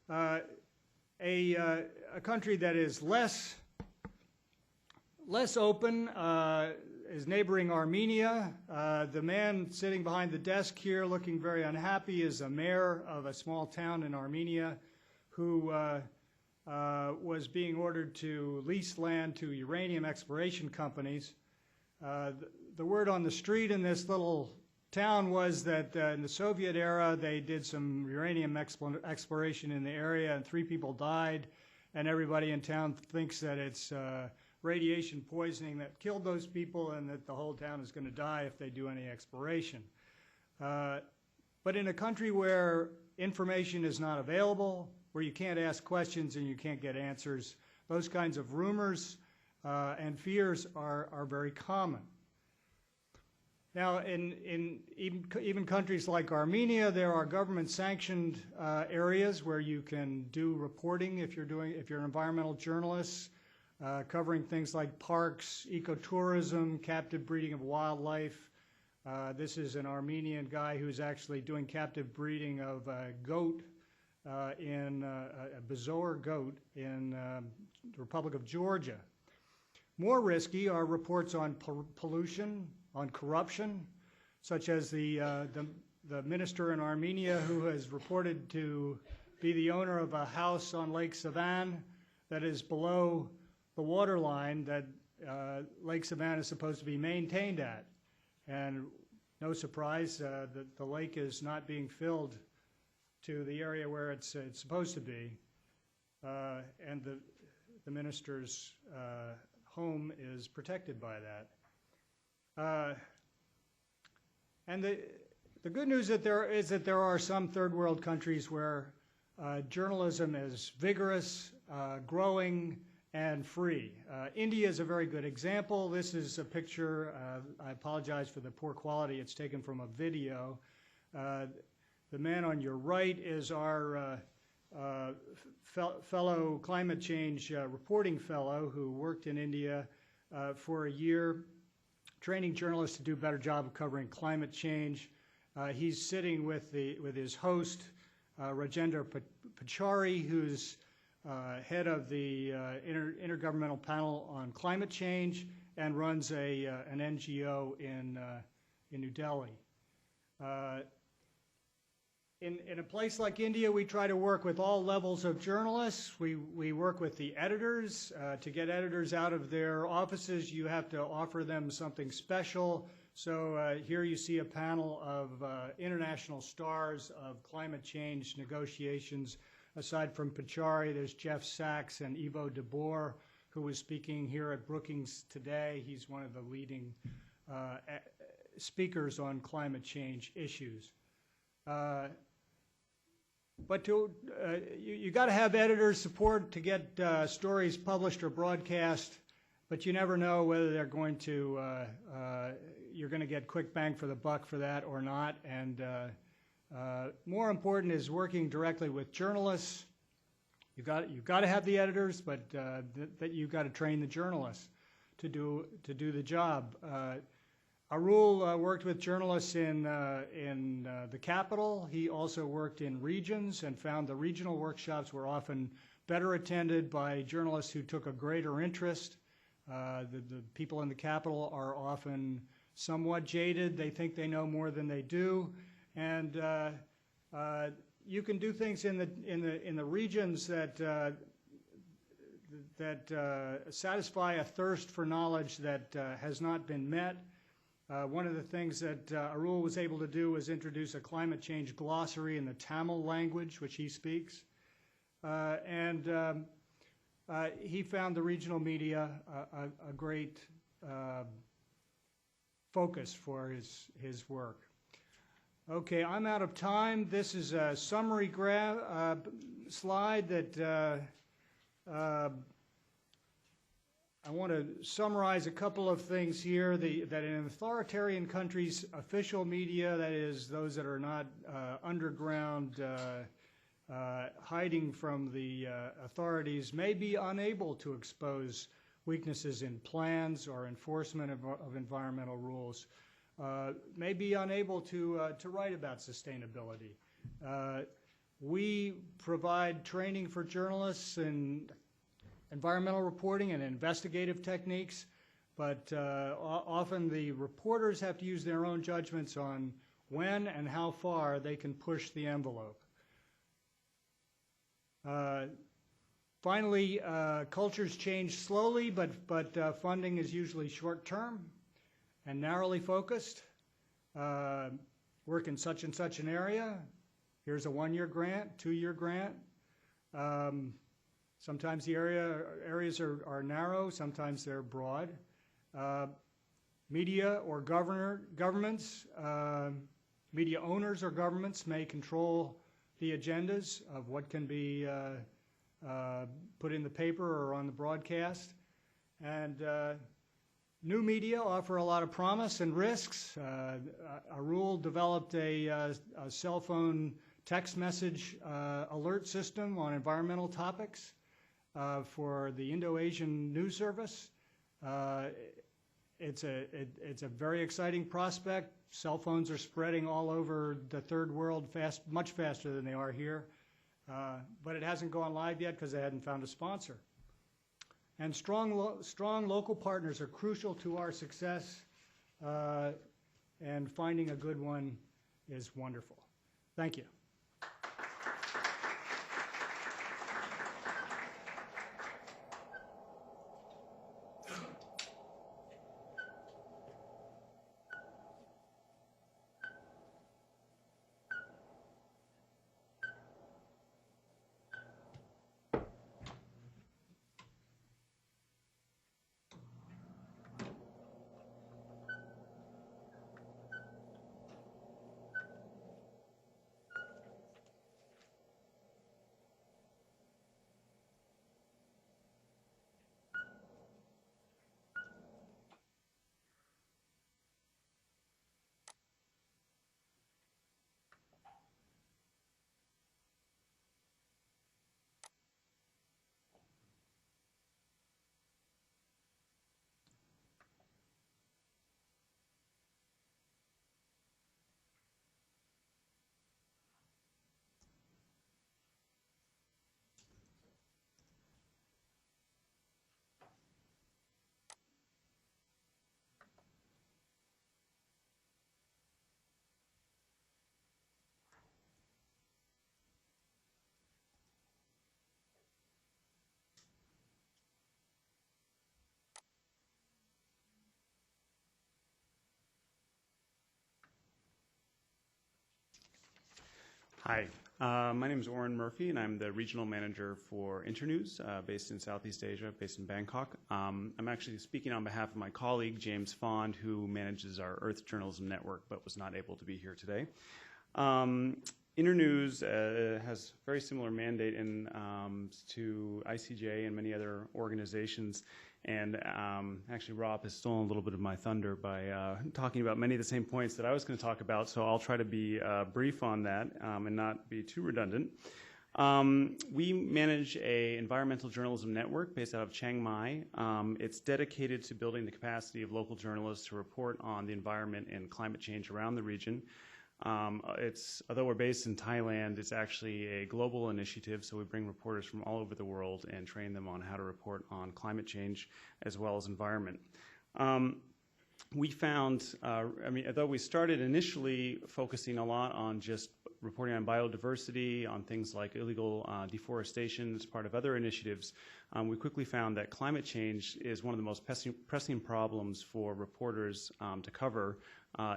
A country that is less open is neighboring Armenia. The man sitting behind the desk here looking very unhappy is a mayor of a small town in Armenia who was being ordered to lease land to uranium exploration companies. The word on the street in this little town was that in the Soviet era they did some uranium exploration in the area and 3 people died, and everybody in town thinks that it's radiation poisoning that killed those people and that the whole town is going to die if they do any exploration. But in a country where information is not available, where you can't ask questions and you can't get answers, those kinds of rumors and fears are very common. Now, in even countries like Armenia, there are government-sanctioned areas where you can do reporting if you're an environmental journalist, covering things like parks, ecotourism, captive breeding of wildlife. This is an Armenian guy who's actually doing captive breeding of a goat a bezoar goat in the Republic of Georgia. More risky are reports on pollution, on corruption, such as the minister in Armenia who has reported to be the owner of a house on Lake Savan that is below the water line that Lake Savan is supposed to be maintained at. And no surprise, the lake is not being filled to the area where it's supposed to be, and the minister's home is protected by that. And the good news is that there are some third world countries where journalism is vigorous, growing, and free. India is a very good example. This is a picture. I apologize for the poor quality. It's taken from a video. The man on your right is our fellow climate change reporting fellow who worked in India for a year, training journalists to do a better job of covering climate change. He's sitting with his host, Rajendra Pachari, who's head of the Intergovernmental Panel on Climate Change and runs an NGO in New Delhi. In a place like India, we try to work with all levels of journalists. We work with the editors. To get editors out of their offices, you have to offer them something special. So here you see a panel of international stars of climate change negotiations. Aside from Pachari, there's Jeff Sachs and Ivo de Boer, who was speaking here at Brookings today. He's one of the leading speakers on climate change issues. But you got to have editors' support to get stories published or broadcast, but you never know whether they're going to, you're going to get quick bang for the buck for that or not. And more important is working directly with journalists. You've got to have the editors, but that you've got to train the journalists to do the job. Arul worked with journalists in the capital. He also worked in regions and found the regional workshops were often better attended by journalists who took a greater interest. The people in the capital are often somewhat jaded. They think they know more than they do, and you can do things in the regions that satisfy a thirst for knowledge that has not been met. One of the things that Arul was able to do was introduce a climate change glossary in the Tamil language, which he speaks. And he found the regional media a great focus for his work. Okay, I'm out of time. This is a summary slide that I want to summarize a couple of things here. That in authoritarian countries, official media, that is those that are not underground, hiding from the authorities, may be unable to expose weaknesses in plans or enforcement of environmental rules, may be unable to write about sustainability. We provide training for journalists in environmental reporting and investigative techniques, but often the reporters have to use their own judgments on when and how far they can push the envelope. Finally, cultures change slowly, but funding is usually short-term and narrowly focused. Work in such and such an area. Here's a 1-year grant, 2-year grant. Sometimes the areas are narrow, sometimes they're broad. Media or governments, media owners or governments may control the agendas of what can be put in the paper or on the broadcast. And new media offer a lot of promise and risks. Arul developed a cell phone text message alert system on environmental topics for the Indo-Asian news service. It's a very exciting prospect. Cell phones are spreading all over the third world much faster than they are here. But it hasn't gone live yet because they hadn't found a sponsor. And strong local partners are crucial to our success, and finding a good one is wonderful. Thank you. Hi, my name is Oren Murphy, and I'm the regional manager for Internews, based in Southeast Asia, based in Bangkok. I'm actually speaking on behalf of my colleague, James Fond, who manages our Earth Journalism Network, but was not able to be here today. Internews has a very similar mandate to ICJ and many other organizations. And actually, Rob has stolen a little bit of my thunder by talking about many of the same points that I was going to talk about, so I'll try to be brief on that and not be too redundant. We manage an environmental journalism network based out of Chiang Mai. It's dedicated to building the capacity of local journalists to report on the environment and climate change around the region. Although we're based in Thailand, it's actually a global initiative, so we bring reporters from all over the world and train them on how to report on climate change as well as environment. We found, although we started initially focusing a lot on just reporting on biodiversity, on things like illegal deforestation as part of other initiatives, we quickly found that climate change is one of the most pressing problems for reporters to cover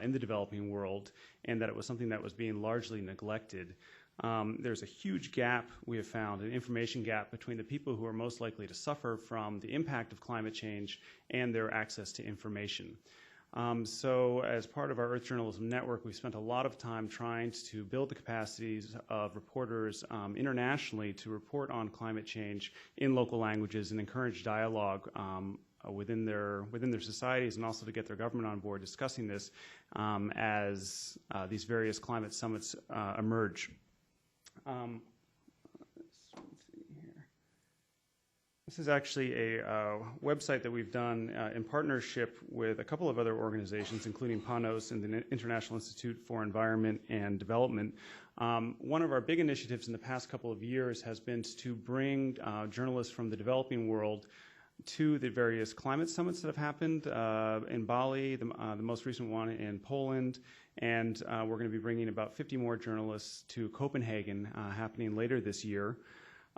in the developing world, and that it was something that was being largely neglected. There's a huge gap we have found, an information gap between the people who are most likely to suffer from the impact of climate change and their access to information. So as part of our Earth Journalism Network, we spent a lot of time trying to build the capacities of reporters internationally to report on climate change in local languages and encourage dialogue within their societies, and also to get their government on board discussing this as these various climate summits emerge. This is actually a website that we've done in partnership with a couple of other organizations, including PANOS and the International Institute for Environment and Development. One of our big initiatives in the past couple of years has been to bring journalists from the developing world to the various climate summits that have happened in Bali, the most recent one in Poland, and we're going to be bringing about 50 more journalists to Copenhagen happening later this year.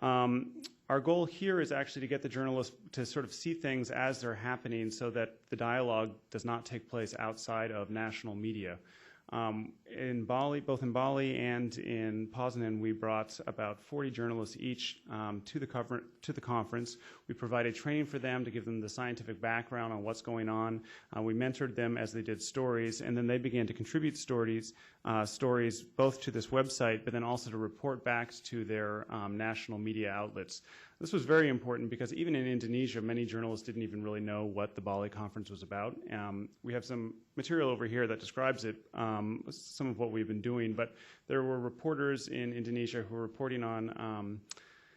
Our goal here is actually to get the journalists to sort of see things as they're happening so that the dialogue does not take place outside of national media. In Bali, both in Bali and in Poznan, we brought about 40 journalists each to the conference. We provided training for them to give them the scientific background on what's going on. We mentored them as they did stories, and then they began to contribute stories both to this website, but then also to report back to their national media outlets. This was very important because even in Indonesia, many journalists didn't even really know what the Bali conference was about. We have some material over here that describes it, some of what we've been doing, but there were reporters in Indonesia who were reporting on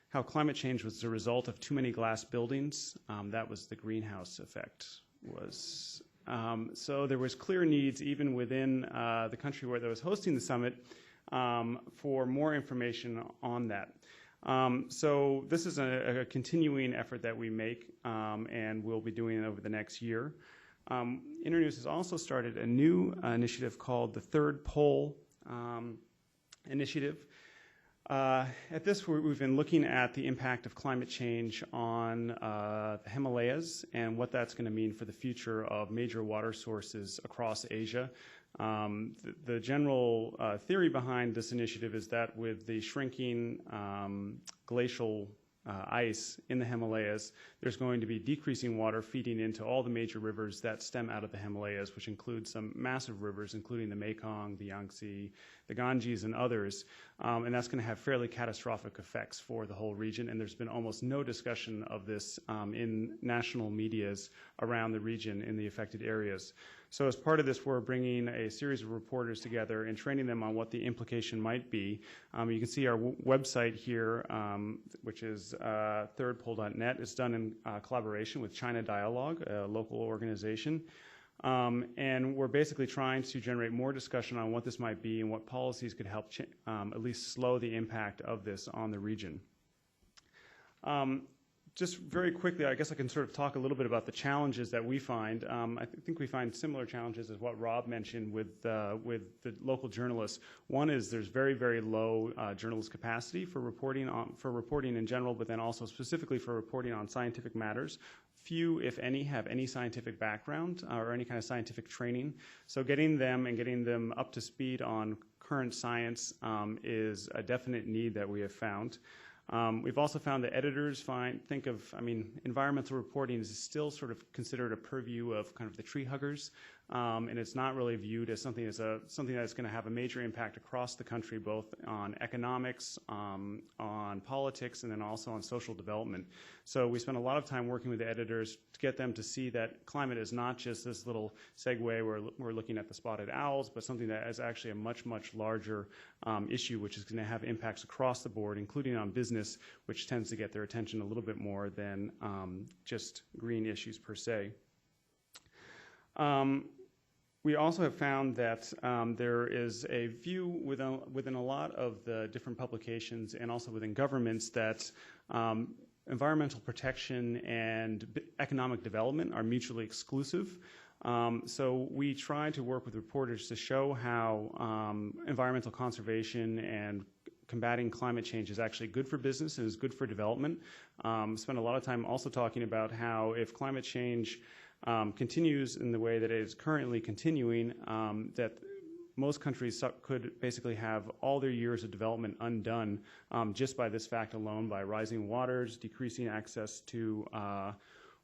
how climate change was the result of too many glass buildings. That was the greenhouse effect. So there was clear needs even within the country where that was hosting the summit for more information on that. So this is a continuing effort that we make, and we'll be doing it over the next year. Internews has also started a new initiative called the Third Pole Initiative. At this, we've been looking at the impact of climate change on the Himalayas and what that's going to mean for the future of major water sources across Asia. The general theory behind this initiative is that with the shrinking glacial ice in the Himalayas, there's going to be decreasing water feeding into all the major rivers that stem out of the Himalayas, which include some massive rivers, including the Mekong, the Yangtze, the Ganges, and others. And that's going to have fairly catastrophic effects for the whole region, and there's been almost no discussion of this in national medias around the region in the affected areas. So as part of this, we're bringing a series of reporters together and training them on what the implication might be. You can see our website here, which is thirdpole.net. It's done in collaboration with China Dialogue, a local organization. And we're basically trying to generate more discussion on what this might be and what policies could help at least slow the impact of this on the region. Just very quickly, I guess I can sort of talk a little bit about the challenges that we find. I think we find similar challenges as what Rob mentioned with the local journalists. One is there's very, very low journalist capacity for reporting in general, but then also specifically for reporting on scientific matters. few, if any, have any scientific background or any kind of scientific training. So getting them up to speed on current science is a definite need that we have found. We've also found that editors environmental reporting is still sort of considered a purview of kind of the tree huggers, and it's not really viewed as something that's going to have a major impact across the country, both on economics, on politics, and then also on social development. So we spend a lot of time working with the editors to get them to see that climate is not just this little segue where we're looking at the spotted owls, but something that is actually a much, much larger issue, which is going to have impacts across the board, including on business, which tends to get their attention a little bit more than just green issues per se. We also have found that there is a view within a lot of the different publications and also within governments that environmental protection and economic development are mutually exclusive. So we try to work with reporters to show how environmental conservation and combating climate change is actually good for business and is good for development. Spend a lot of time also talking about how if climate change continues in the way that it is currently continuing, that most countries could basically have all their years of development undone just by this fact alone, by rising waters, decreasing access to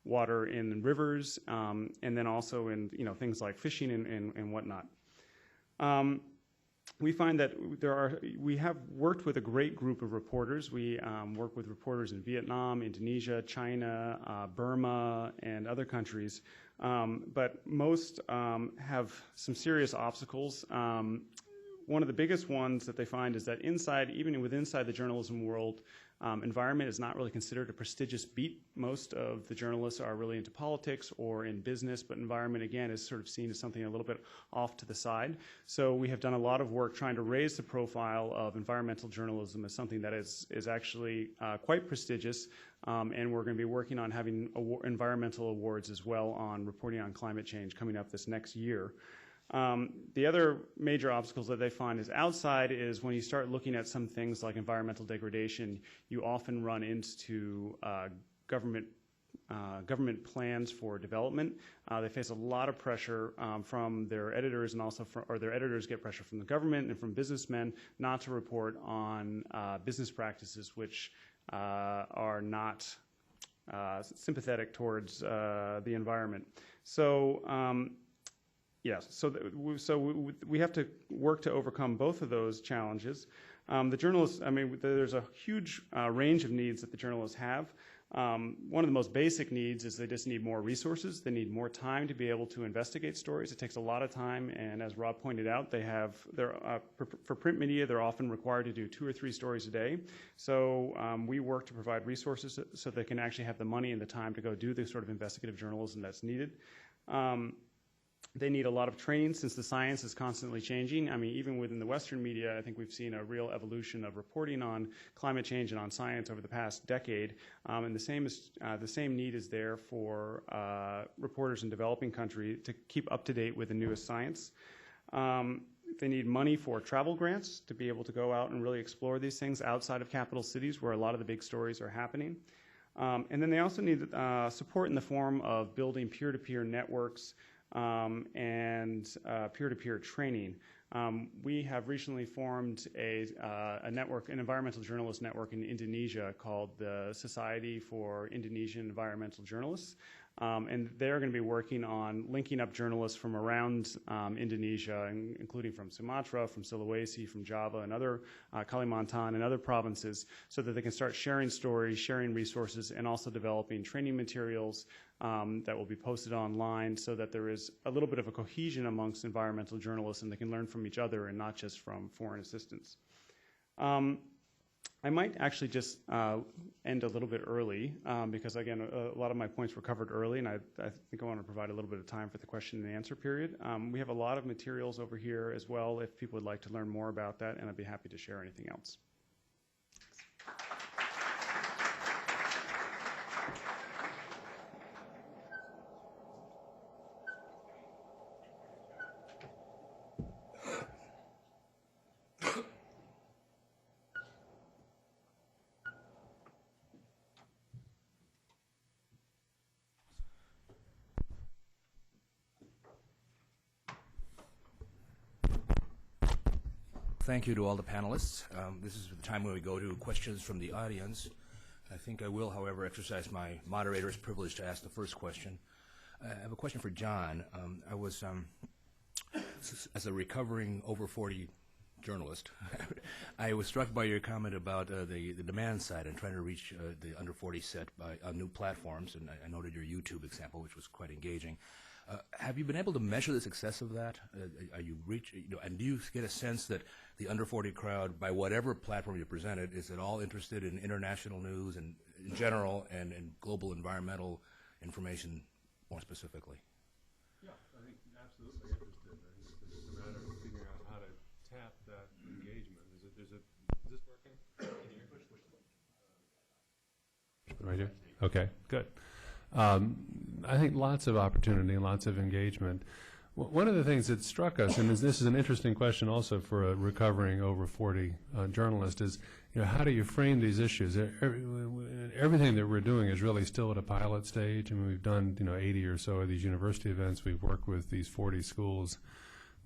water in rivers, and then also in things like fishing and whatnot. We find that we have worked with a great group of reporters. We work with reporters in Vietnam, Indonesia, China, Burma, and other countries. But most have some serious obstacles. One of the biggest ones that they find is that even within the journalism world, environment is not really considered a prestigious beat. Most of the journalists are really into politics or in business, but environment, again, is sort of seen as something a little bit off to the side. So we have done a lot of work trying to raise the profile of environmental journalism as something that is actually quite prestigious, and we're going to be working on having environmental awards as well on reporting on climate change coming up this next year. The other major obstacles that they find is when you start looking at some things like environmental degradation, you often run into government plans for development. They face a lot of pressure from their editors, and also their editors get pressure from the government and from businessmen not to report on business practices which are not sympathetic towards the environment. So. Yes, so we have to work to overcome both of those challenges. The journalists, there's a huge range of needs that the journalists have. One of the most basic needs is they just need more resources. They need more time to be able to investigate stories. It takes a lot of time, and as Rob pointed out, for print media, they're often required to do 2 or 3 stories a day. So we work to provide resources so they can actually have the money and the time to go do the sort of investigative journalism that's needed. They need a lot of training since the science is constantly changing. Even within the Western media, I think we've seen a real evolution of reporting on climate change and on science over the past decade. And the same need is there for reporters in developing countries to keep up to date with the newest science. They need money for travel grants to be able to go out and really explore these things outside of capital cities where a lot of the big stories are happening. And then they also need support in the form of building peer-to-peer networks and peer-to-peer training. We have recently formed a network, an environmental journalist network in Indonesia called the Society for Indonesian Environmental Journalists. And they're going to be working on linking up journalists from around Indonesia, including from Sumatra, from Sulawesi, from Java, and other Kalimantan and other provinces, so that they can start sharing stories, sharing resources, and also developing training materials that will be posted online, so that there is a little bit of a cohesion amongst environmental journalists and they can learn from each other and not just from foreign assistants. I might actually just end a little bit early because, again, a lot of my points were covered early, and I think I want to provide a little bit of time for the question and answer period. We have a lot of materials over here as well if people would like to learn more about that, and I'd be happy to share anything else. thank you to all the panelists. This is the time when we go to questions from the audience. I think I will, however, exercise my moderator's privilege to ask the first question. I have a question for John. I was, as a recovering over 40 journalist, I was struck by your comment about the demand side and trying to reach the under 40 set on new platforms, and I noted your YouTube example, which was quite engaging. Have you been able to measure the success of that? Are you and do you get a sense that the under 40 crowd, by whatever platform you presented, is at all interested in international news and in general and in global environmental information more specifically? Yeah, I think absolutely interested. I think it's just a matter of figuring out how to tap that engagement. Is this working? Can you hear? Right here? Okay, good. I think lots of opportunity and lots of engagement. One of the things that struck us, and this is an interesting question also for a recovering over 40 journalist, is how do you frame these issues? Everything that we're doing is really still at a pilot stage. I mean, we've done 80 or so of these university events. We've worked with these 40 schools.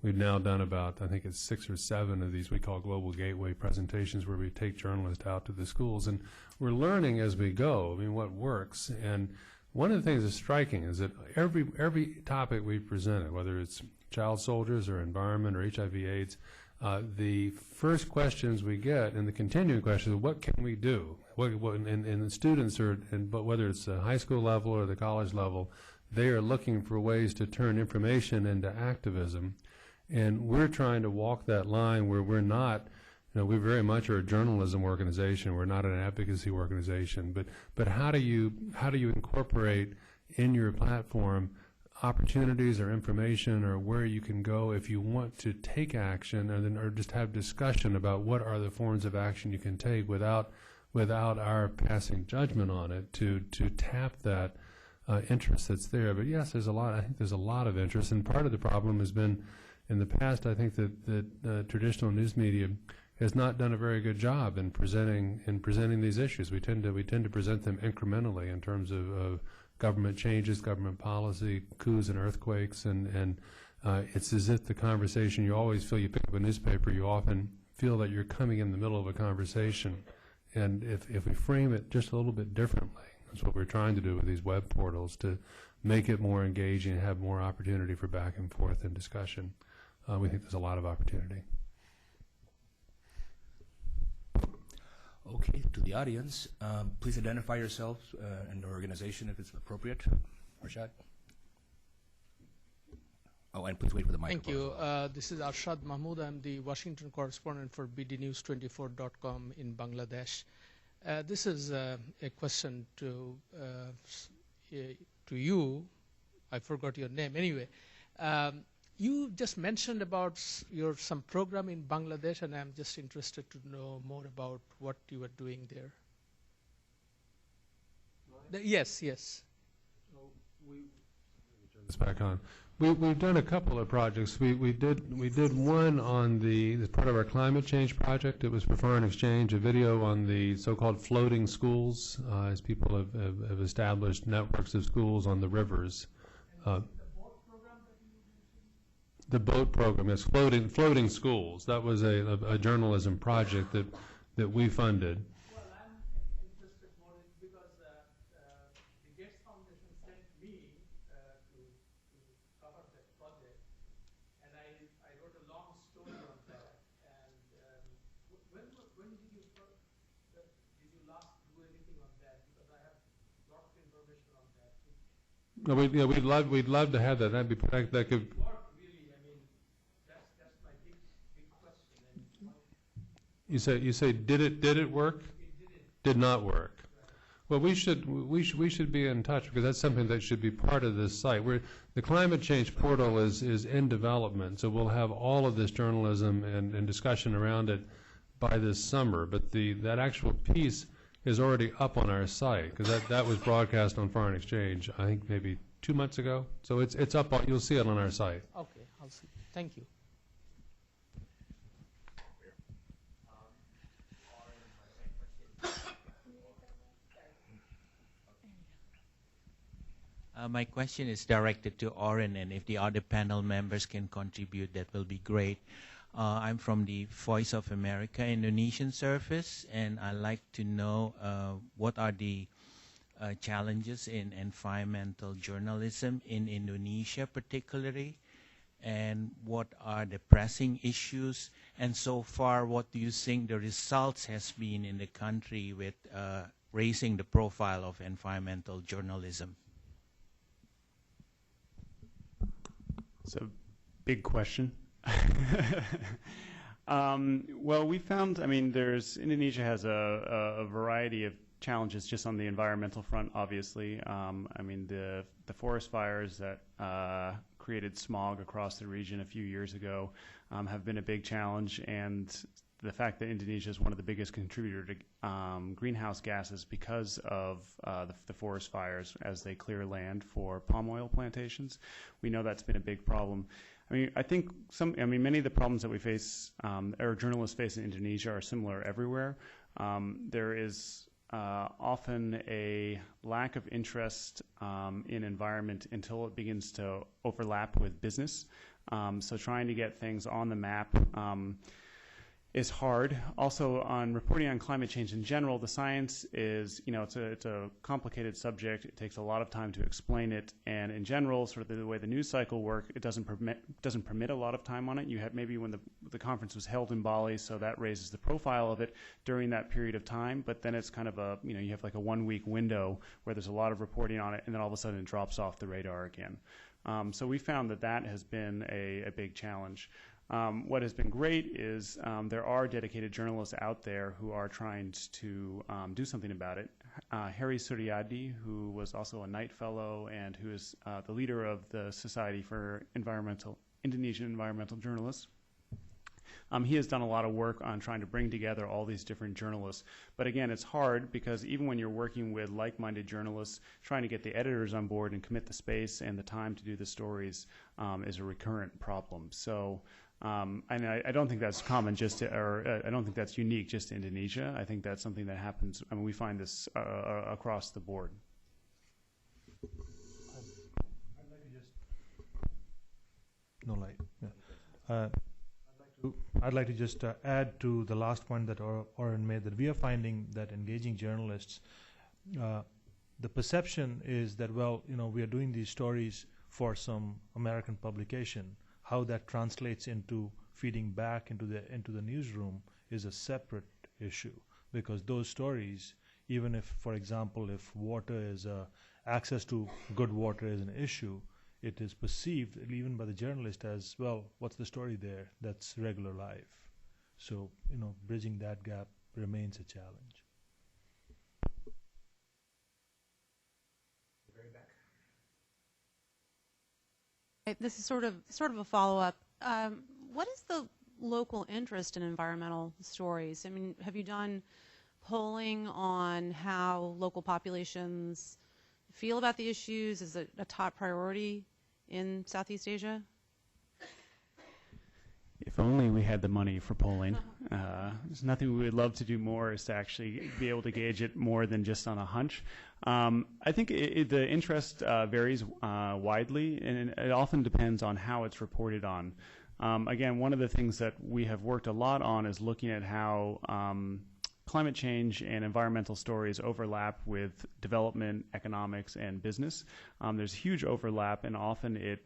We've now done about, I think it's 6 or 7 of these we call Global Gateway presentations where we take journalists out to the schools. And we're learning as we go, I mean, what works. And one of the things that's striking is that every topic we've presented, whether it's child soldiers or environment or HIV/AIDS, the first questions we get and the continuing questions are, what can we do? And the students but whether it's the high school level or the college level, they are looking for ways to turn information into activism. And we're trying to walk that line where we're not, we very much are a journalism organization. We're not an advocacy organization. But how do you incorporate in your platform opportunities or information or where you can go if you want to take action, or just have discussion about what are the forms of action you can take without our passing judgment on it to tap that interest that's there. But yes, I think there's a lot of interest, and part of the problem has been in the past, I think that traditional news media has not done a very good job in presenting these issues. We tend to present them incrementally in terms of government changes, government policy, coups and earthquakes, and it's as if the conversation, you always feel, you pick up a newspaper, you often feel that you're coming in the middle of a conversation. And if we frame it just a little bit differently, that's what we're trying to do with these web portals, to make it more engaging and have more opportunity for back and forth and discussion. We think there's a lot of opportunity. Okay, to the audience, please identify yourselves and the organization if it's appropriate. Arshad? Oh, and please wait for the microphone. Thank you. This is Arshad Mahmood. I'm the Washington correspondent for bdnews24.com in Bangladesh. This is a question to you. I forgot your name. Anyway, you just mentioned about some program in Bangladesh, and I'm just interested to know more about what you are doing there. Yes. So turn this back on. We've done a couple of projects. We did one as part of our climate change project. It was for Foreign Exchange, a video on the so-called floating schools, as people have established networks of schools on the rivers. The boat program is floating schools. That was a journalism project that we funded. Well, I'm interested more because the Gates Foundation sent me to cover that project, and I wrote a long story on that. And when did you last do anything on that? Because I have lots of information on that. No, we'd love to have that. That could. You say did it work? It did not work. Well, we should be in touch, because that's something that should be part of this site. The climate change portal is in development, so we'll have all of this journalism and discussion around it by this summer. But that actual piece is already up on our site, because that was broadcast on Foreign Exchange, I think maybe 2 months ago. So it's up. You'll see it on our site. Okay, I'll see. Thank you. My question is directed to Oren, and if the other panel members can contribute, that will be great. I'm from the Voice of America Indonesian service, and I'd like to know what are the challenges in environmental journalism in Indonesia particularly, and what are the pressing issues, and so far what do you think the results has been in the country with raising the profile of environmental journalism? It's a big question. Well, we found, I mean, Indonesia has a variety of challenges just on the environmental front, obviously. I mean, the forest fires that created smog across the region a few years ago have been a big challenge, and the fact that Indonesia is one of the biggest contributors to greenhouse gases because of the forest fires as they clear land for palm oil plantations. We know that's been a big problem. I mean, I think many of the problems that we face, or journalists face in Indonesia, are similar everywhere. There is often a lack of interest in environment until it begins to overlap with business. So trying to get things on the map is hard. Also, on reporting on climate change in general, the science is, it's a complicated subject. It takes a lot of time to explain it, and in general, sort of the way the news cycle works, it doesn't permit a lot of time on it. You have maybe when the conference was held in Bali, so that raises the profile of it during that period of time. But then it's kind of you have like a 1-week window where there's a lot of reporting on it, and then all of a sudden it drops off the radar again. So we found that has been a big challenge. What has been great is there are dedicated journalists out there who are trying to do something about it. Harry Suryadi, who was also a Knight Fellow and who is the leader of the Society for Indonesian Environmental Journalists, he has done a lot of work on trying to bring together all these different journalists. But again, it's hard because even when you're working with like-minded journalists, trying to get the editors on board and commit the space and the time to do the stories is a recurrent problem. So. And I don't think that's common I don't think that's unique just to Indonesia. I think that's something that happens. I mean, we find this across the board. I'd like to just no light. Yeah. I'd like to just add to the last point that Oren made, that we are finding that engaging journalists, the perception is that, well, we are doing these stories for some American publication. How that translates into feeding back into the newsroom is a separate issue, because those stories, even if, for example, if water is access to good water is an issue, it is perceived even by the journalist as, well, what's the story there? That's regular life. So bridging that gap remains a challenge. This is sort of a follow-up. What is the local interest in environmental stories? I mean, have you done polling on how local populations feel about the issues? Is it a top priority in Southeast Asia? If only we had the money for polling. There's nothing we would love to do more is to actually be able to gauge it more than just on a hunch. I think the interest varies widely, and it often depends on how it's reported on. Again, one of the things that we have worked a lot on is looking at how climate change and environmental stories overlap with development, economics, and business. There's huge overlap, and often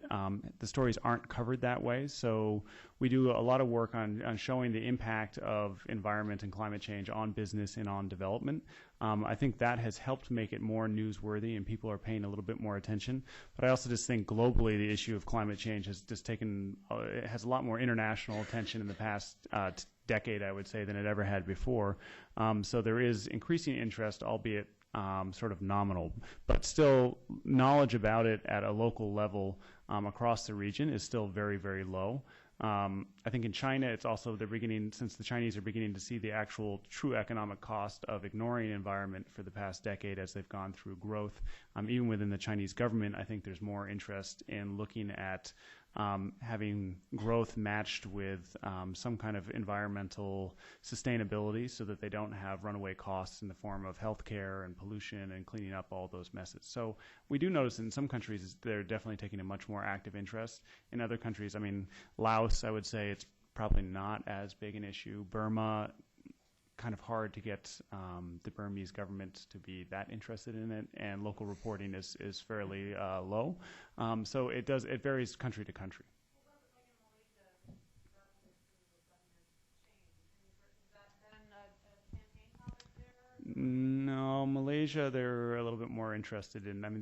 the stories aren't covered that way. So we do a lot of work on showing the impact of environment and climate change on business and on development. I think that has helped make it more newsworthy, and people are paying a little bit more attention. But I also just think globally the issue of climate change has just it has a lot more international attention in the past decade, I would say, than it ever had before. So there is increasing interest, albeit sort of nominal. But still, knowledge about it at a local level across the region is still very, very low. I think in China, it's also since the Chinese are beginning to see the actual true economic cost of ignoring environment for the past decade as they've gone through growth. Even within the Chinese government, I think there's more interest in looking at having growth matched with some kind of environmental sustainability so that they don't have runaway costs in the form of healthcare and pollution and cleaning up all those messes. So we do notice in some countries they're definitely taking a much more active interest. In other countries, I mean, Laos, I would say it's probably not as big an issue. Burma, kind of hard to get the Burmese government to be that interested in it, and local reporting is fairly low. So it varies country to country. No, Malaysia, they're a little bit more interested in, I mean,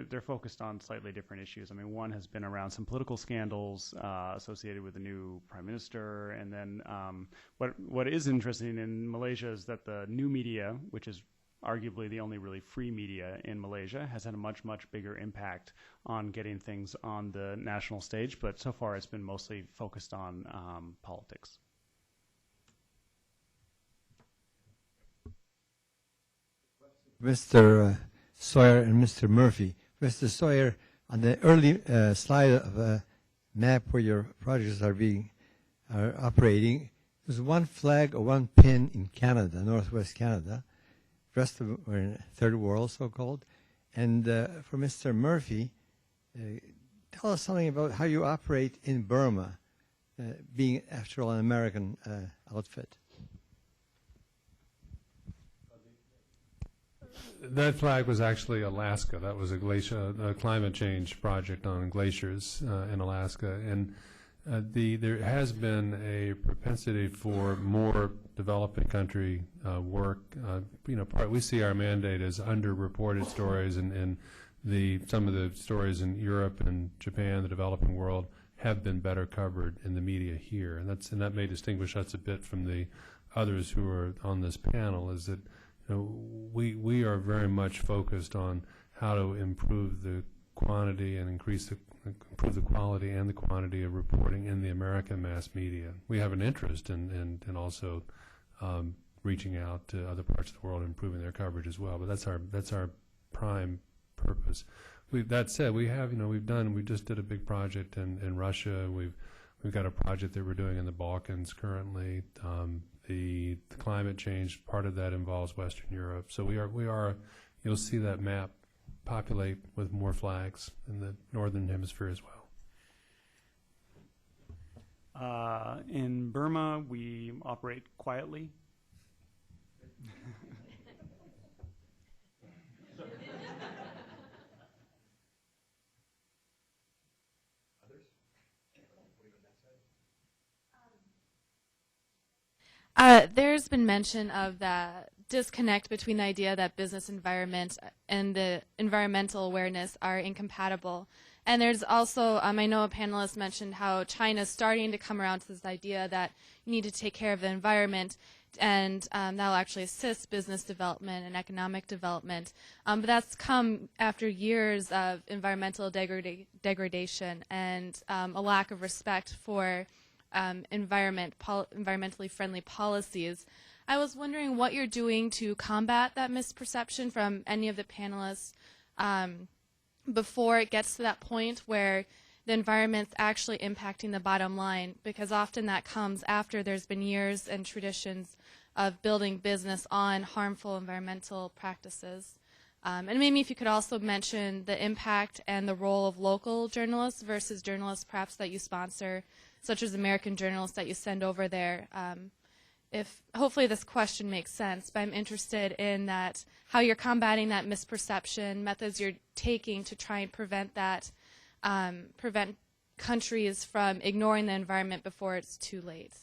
they're focused on slightly different issues. I mean, one has been around some political scandals associated with the new prime minister. And then what is interesting in Malaysia is that the new media, which is arguably the only really free media in Malaysia, has had a much, much bigger impact on getting things on the national stage. But so far, it's been mostly focused on politics. Mr. Sawyer and Mr. Murphy. Mr. Sawyer, on the early slide of a map where your projects are operating, there's one flag or one pin in Canada, northwest Canada. The rest of them are in third world, so-called. And for Mr. Murphy, tell us something about how you operate in Burma, being, after all, an American outfit. That flag was actually Alaska. That was a climate change project on glaciers in Alaska. And there has been a propensity for more developing country work. We see our mandate as underreported stories, and some of the stories in Europe and Japan, the developing world, have been better covered in the media here. And that may distinguish us a bit from the others who are on this panel, is that we are very much focused on how to improve the quantity and improve the quality and the quantity of reporting in the American mass media. We have an interest in also reaching out to other parts of the world and improving their coverage as well. But that's our prime purpose. That said, we just did a big project in Russia. We've got a project that we're doing in the Balkans currently. The climate change, part of that involves Western Europe. So you'll see that map populate with more flags in the Northern Hemisphere as well. In Burma, we operate quietly. There's been mention of the disconnect between the idea that business environment and the environmental awareness are incompatible. And there's also, I know a panelist mentioned how China's starting to come around to this idea that you need to take care of the environment, and that'll actually assist business development and economic development. But that's come after years of environmental degradation and a lack of respect for environmentally friendly policies. I was wondering what you're doing to combat that misperception from any of the panelists before it gets to that point where the environment's actually impacting the bottom line, because often that comes after there's been years and traditions of building business on harmful environmental practices. And maybe if you could also mention the impact and the role of local journalists versus journalists perhaps that you sponsor, such as American journalists that you send over there. Hopefully this question makes sense, but I'm interested in that, how you're combating that misperception, methods you're taking to try and prevent that, prevent countries from ignoring the environment before it's too late.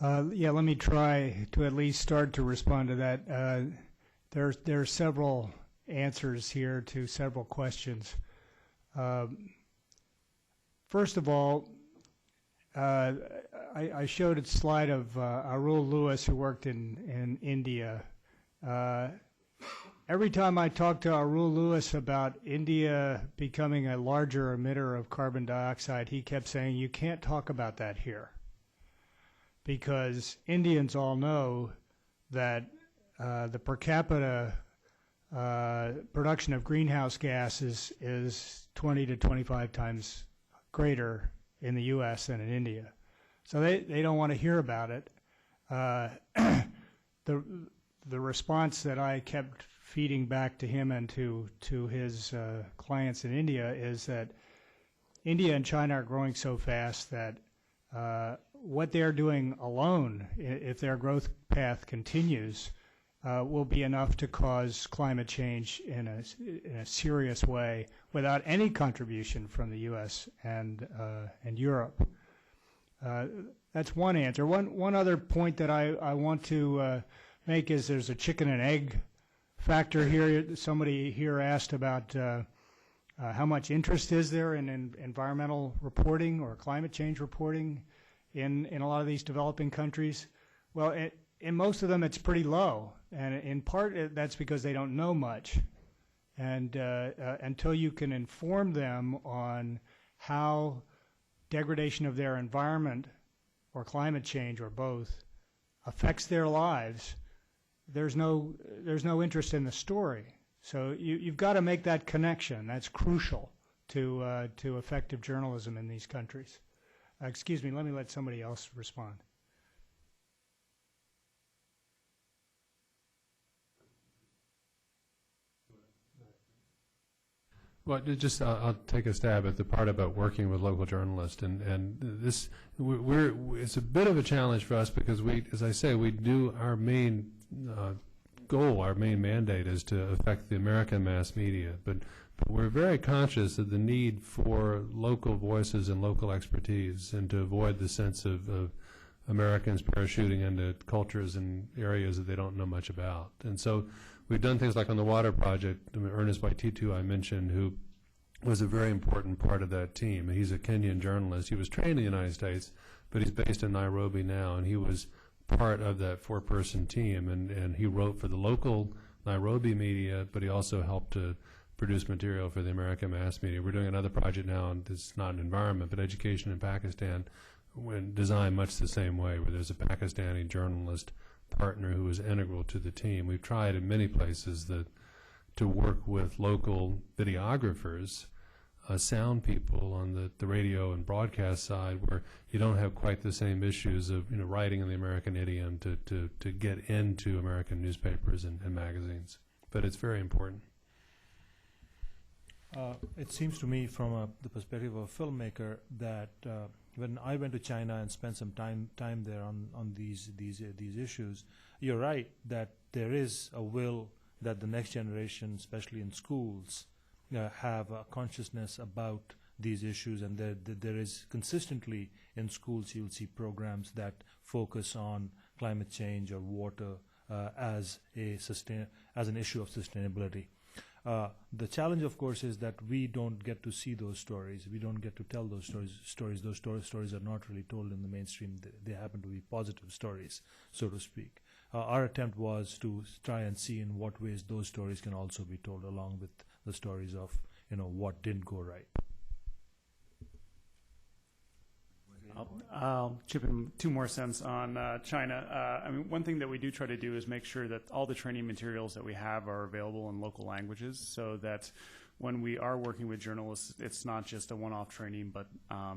Yeah, let me try to at least start to respond to that. There are several answers here to several questions. First of all, I showed a slide of Arul Lewis, who worked in India. Every time I talked to Arul Lewis about India becoming a larger emitter of carbon dioxide, he kept saying, you can't talk about that here, because Indians all know that the per capita production of greenhouse gases is 20 to 25 times greater in the U.S. than in India. So they don't want to hear about it. The response that I kept feeding back to him and to his clients in India is that India and China are growing so fast that what they're doing alone, if their growth path continues, will be enough to cause climate change in a serious way without any contribution from the U.S. and Europe. That's one answer. One other point that I want to make is there's a chicken and egg factor here. Somebody here asked about how much interest is there in environmental reporting or climate change reporting in a lot of these developing countries. Well, in most of them it's pretty low, and in part that's because they don't know much. And until you can inform them on how degradation of their environment or climate change or both affects their lives, there's no interest in the story. So you've got to make that connection. That's crucial to effective journalism in these countries. Excuse me, let me let somebody else respond. Well, I'll take a stab at the part about working with local journalists, and this it's a bit of a challenge for us because as I say, we do our main goal, our main mandate is to affect the American mass media, but we're very conscious of the need for local voices and local expertise, and to avoid the sense of Americans parachuting into cultures and areas that they don't know much about. And so we've done things like on the water project, Ernest Waititu I mentioned, who was a very important part of that team. He's a Kenyan journalist. He was trained in the United States, but he's based in Nairobi now, and he was part of that four-person team, and he wrote for the local Nairobi media, but he also helped to produce material for the American mass media. We're doing another project now, and it's not environment, but education in Pakistan, designed much the same way, where there's a Pakistani journalist partner who is integral to the team. We've tried in many places to work with local videographers, sound people on the radio and broadcast side, where you don't have quite the same issues of writing in the American idiom to get into American newspapers and magazines. But it's very important. It seems to me from the perspective of a filmmaker that when I went to China and spent some time there on these issues, you're right that there is a will that the next generation, especially in schools, have a consciousness about these issues, and there is consistently in schools you'll see programs that focus on climate change or water as an issue of sustainability. The challenge, of course, is that we don't get to see those stories. We don't get to tell those stories. Those stories are not really told in the mainstream. They happen to be positive stories, so to speak. Our attempt was to try and see in what ways those stories can also be told, along with the stories of what didn't go right. I'll chip in 2 more cents on China. I mean, one thing that we do try to do is make sure that all the training materials that we have are available in local languages, so that when we are working with journalists, it's not just a one-off training, but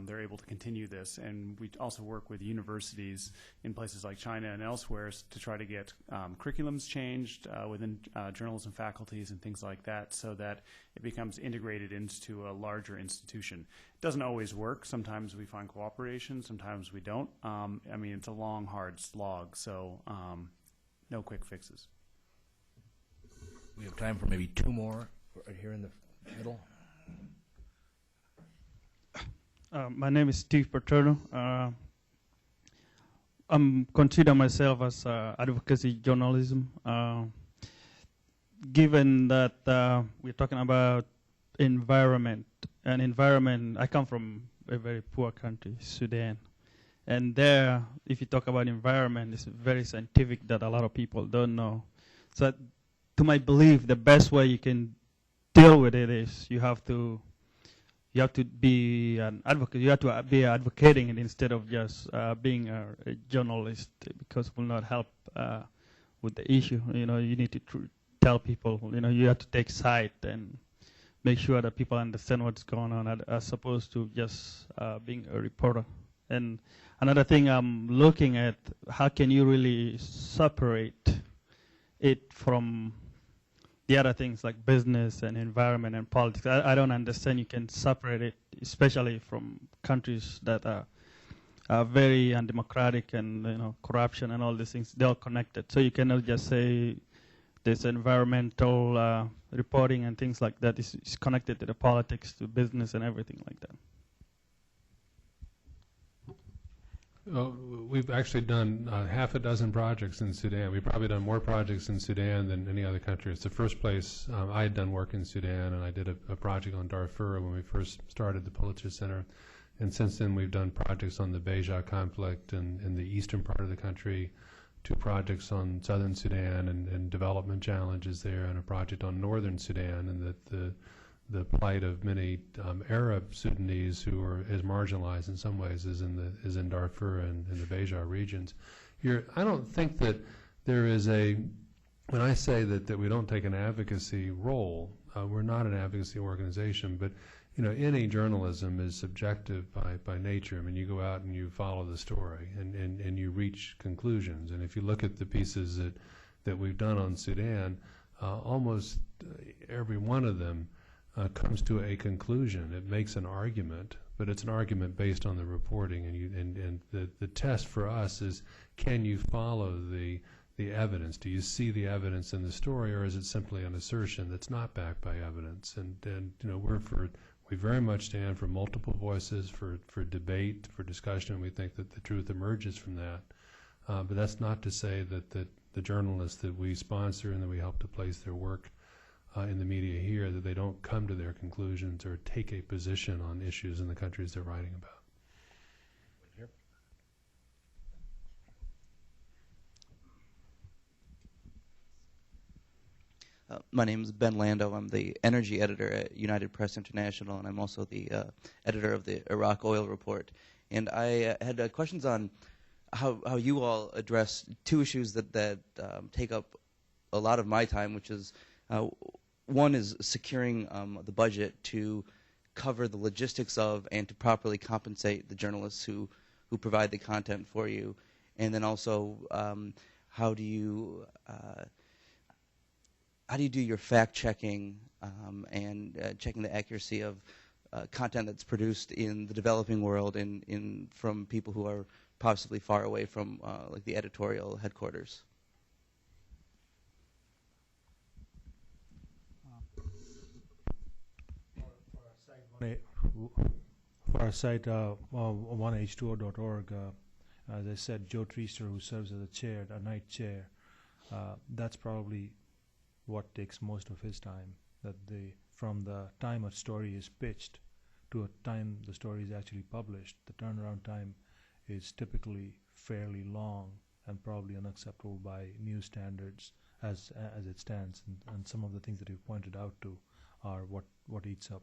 they're able to continue this. And we also work with universities in places like China and elsewhere to try to get curriculums changed within journalism faculties and things like that, so that it becomes integrated into a larger institution. It doesn't always work. Sometimes we find cooperation, sometimes we don't. I mean, it's a long, hard slog, so no quick fixes. We have time for maybe 2 more right here in the middle. My name is Steve Paterno. I'm consider myself as advocacy journalism. Given that we're talking about environment, I come from a very poor country, Sudan. And there, if you talk about environment, it's very scientific that a lot of people don't know. So to my belief, the best way you can deal with it is you have to be an advocate. You have to be advocating it instead of just being a journalist, because it will not help with the issue. You need to tell people. You have to take side and make sure that people understand what's going on, as opposed to just being a reporter. And another thing I'm looking at, how can you really separate it from the other things like business and environment and politics? I don't understand you can separate it especially from countries that are very undemocratic and corruption and all these things. They're all connected. So you cannot just say this environmental reporting and things like that is connected to the politics, to business, and everything like that. Well, we've actually done half a dozen projects in Sudan. We've probably done more projects in Sudan than any other country. It's the first place I had done work in Sudan, and I did a project on Darfur when we first started the Pulitzer Center. And since then, we've done projects on the Beja conflict in the eastern part of the country, 2 projects on southern Sudan and development challenges there, and a project on northern Sudan and the plight of many Arab Sudanese who are as marginalized in some ways as in Darfur and in the Beja regions. I don't think that there is when I say that we don't take an advocacy role, we're not an advocacy organization, but any journalism is subjective by nature. I mean, you go out and you follow the story and you reach conclusions. And if you look at the pieces that we've done on Sudan, almost every one of them comes to a conclusion. It makes an argument, but it's an argument based on the reporting. And the test for us is, can you follow the evidence? Do you see the evidence in the story, or is it simply an assertion that's not backed by evidence? And we very much stand for multiple voices, for debate, for discussion. We think that the truth emerges from that. But that's not to say that the journalists that we sponsor and that we help to place their work in the media here, that they don't come to their conclusions or take a position on issues in the countries they're writing about. My name is Ben Lando. I'm the energy editor at United Press International, and I'm also the editor of the Iraq Oil Report. And I had questions on how you all address 2 issues that take up a lot of my time, which is one is securing the budget to cover the logistics of and to properly compensate the journalists who provide the content for you, and then also how do you do your fact checking and checking the accuracy of content that's produced in the developing world and from people who are possibly far away from like the editorial headquarters? For our site, 1h2o.org, as I said, Joe Treaster, who serves as a night chair, that's probably what takes most of his time. From the time a story is pitched to a time the story is actually published, the turnaround time is typically fairly long and probably unacceptable by news standards as it stands. And some of the things that you pointed out to are what eats up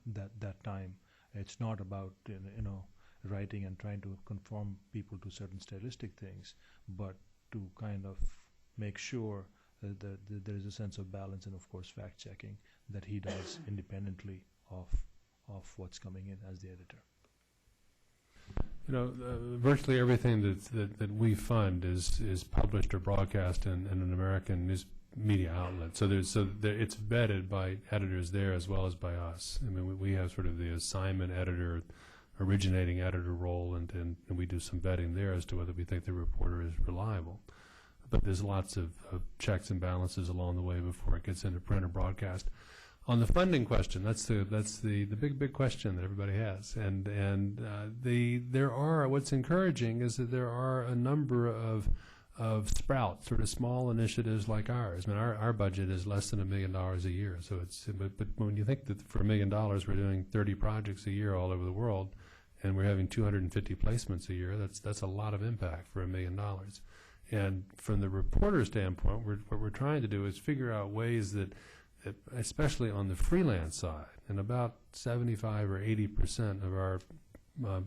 that time. It's not about writing and trying to conform people to certain stylistic things, but to kind of make sure that there is a sense of balance and, of course, fact-checking that he does independently of what's coming in as the editor. Virtually everything that we fund is published or broadcast in an American news media outlet. So it's vetted by editors there as well as by us. I mean, we have sort of the assignment editor, originating editor role, and we do some vetting there as to whether we think the reporter is reliable. But there's lots of checks and balances along the way before it gets into print or broadcast. On the funding question, that's the big question that everybody has, and what's encouraging is that there are a number of sprouts, sort of small initiatives like ours. I mean, our budget is less than $1 million a year, so but when you think that for $1 million we're doing 30 projects a year all over the world, and we're having 250 placements a year, that's a lot of impact for $1 million. And from the reporter standpoint, what we're trying to do is figure out ways that especially on the freelance side, and about 75 or 80% of our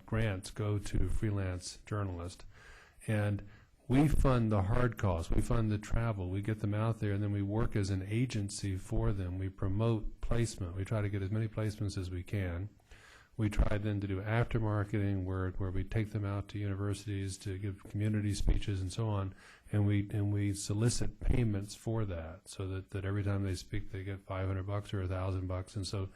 grants go to freelance journalists. And we fund the hard costs. We fund the travel. We get them out there, and then we work as an agency for them. We promote placement. We try to get as many placements as we can. We try then to do after-marketing where we take them out to universities to give community speeches and so on, and we solicit payments for that, so that every time they speak they get $500 or $1,000, and so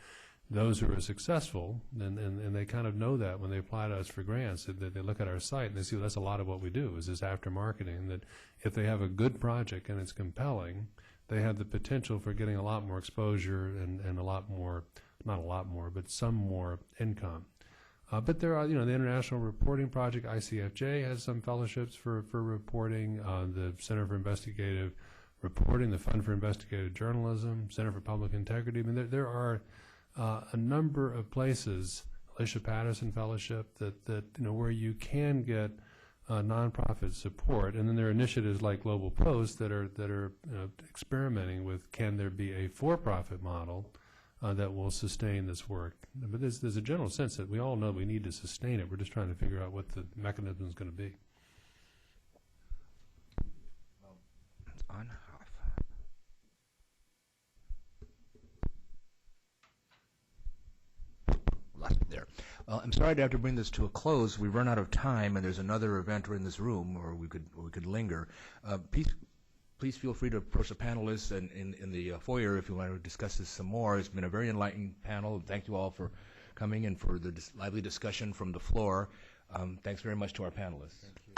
those who are successful, and they kind of know that when they apply to us for grants, that they look at our site and they see, well, that's a lot of what we do is this after marketing, that if they have a good project and it's compelling, they have the potential for getting a lot more exposure and a lot more, not a lot more, but some more income. But there are, the International Reporting Project, ICFJ, has some fellowships for reporting, the Center for Investigative Reporting, the Fund for Investigative Journalism, Center for Public Integrity. I mean, there are a number of places, Alicia Patterson Fellowship, that where you can get nonprofit support, and then there are initiatives like Globalpost that are experimenting with, can there be a for-profit model that will sustain this work. But there's a general sense that we all know we need to sustain it. We're just trying to figure out what the mechanism is going to be. It's on. There. I'm sorry to have to bring this to a close. We've run out of time, and there's another event in this room, or we could linger. Please feel free to approach the panelists in the foyer if you want to discuss this some more. It's been a very enlightening panel. Thank you all for coming and for the lively discussion from the floor. Thanks very much to our panelists. Thank you.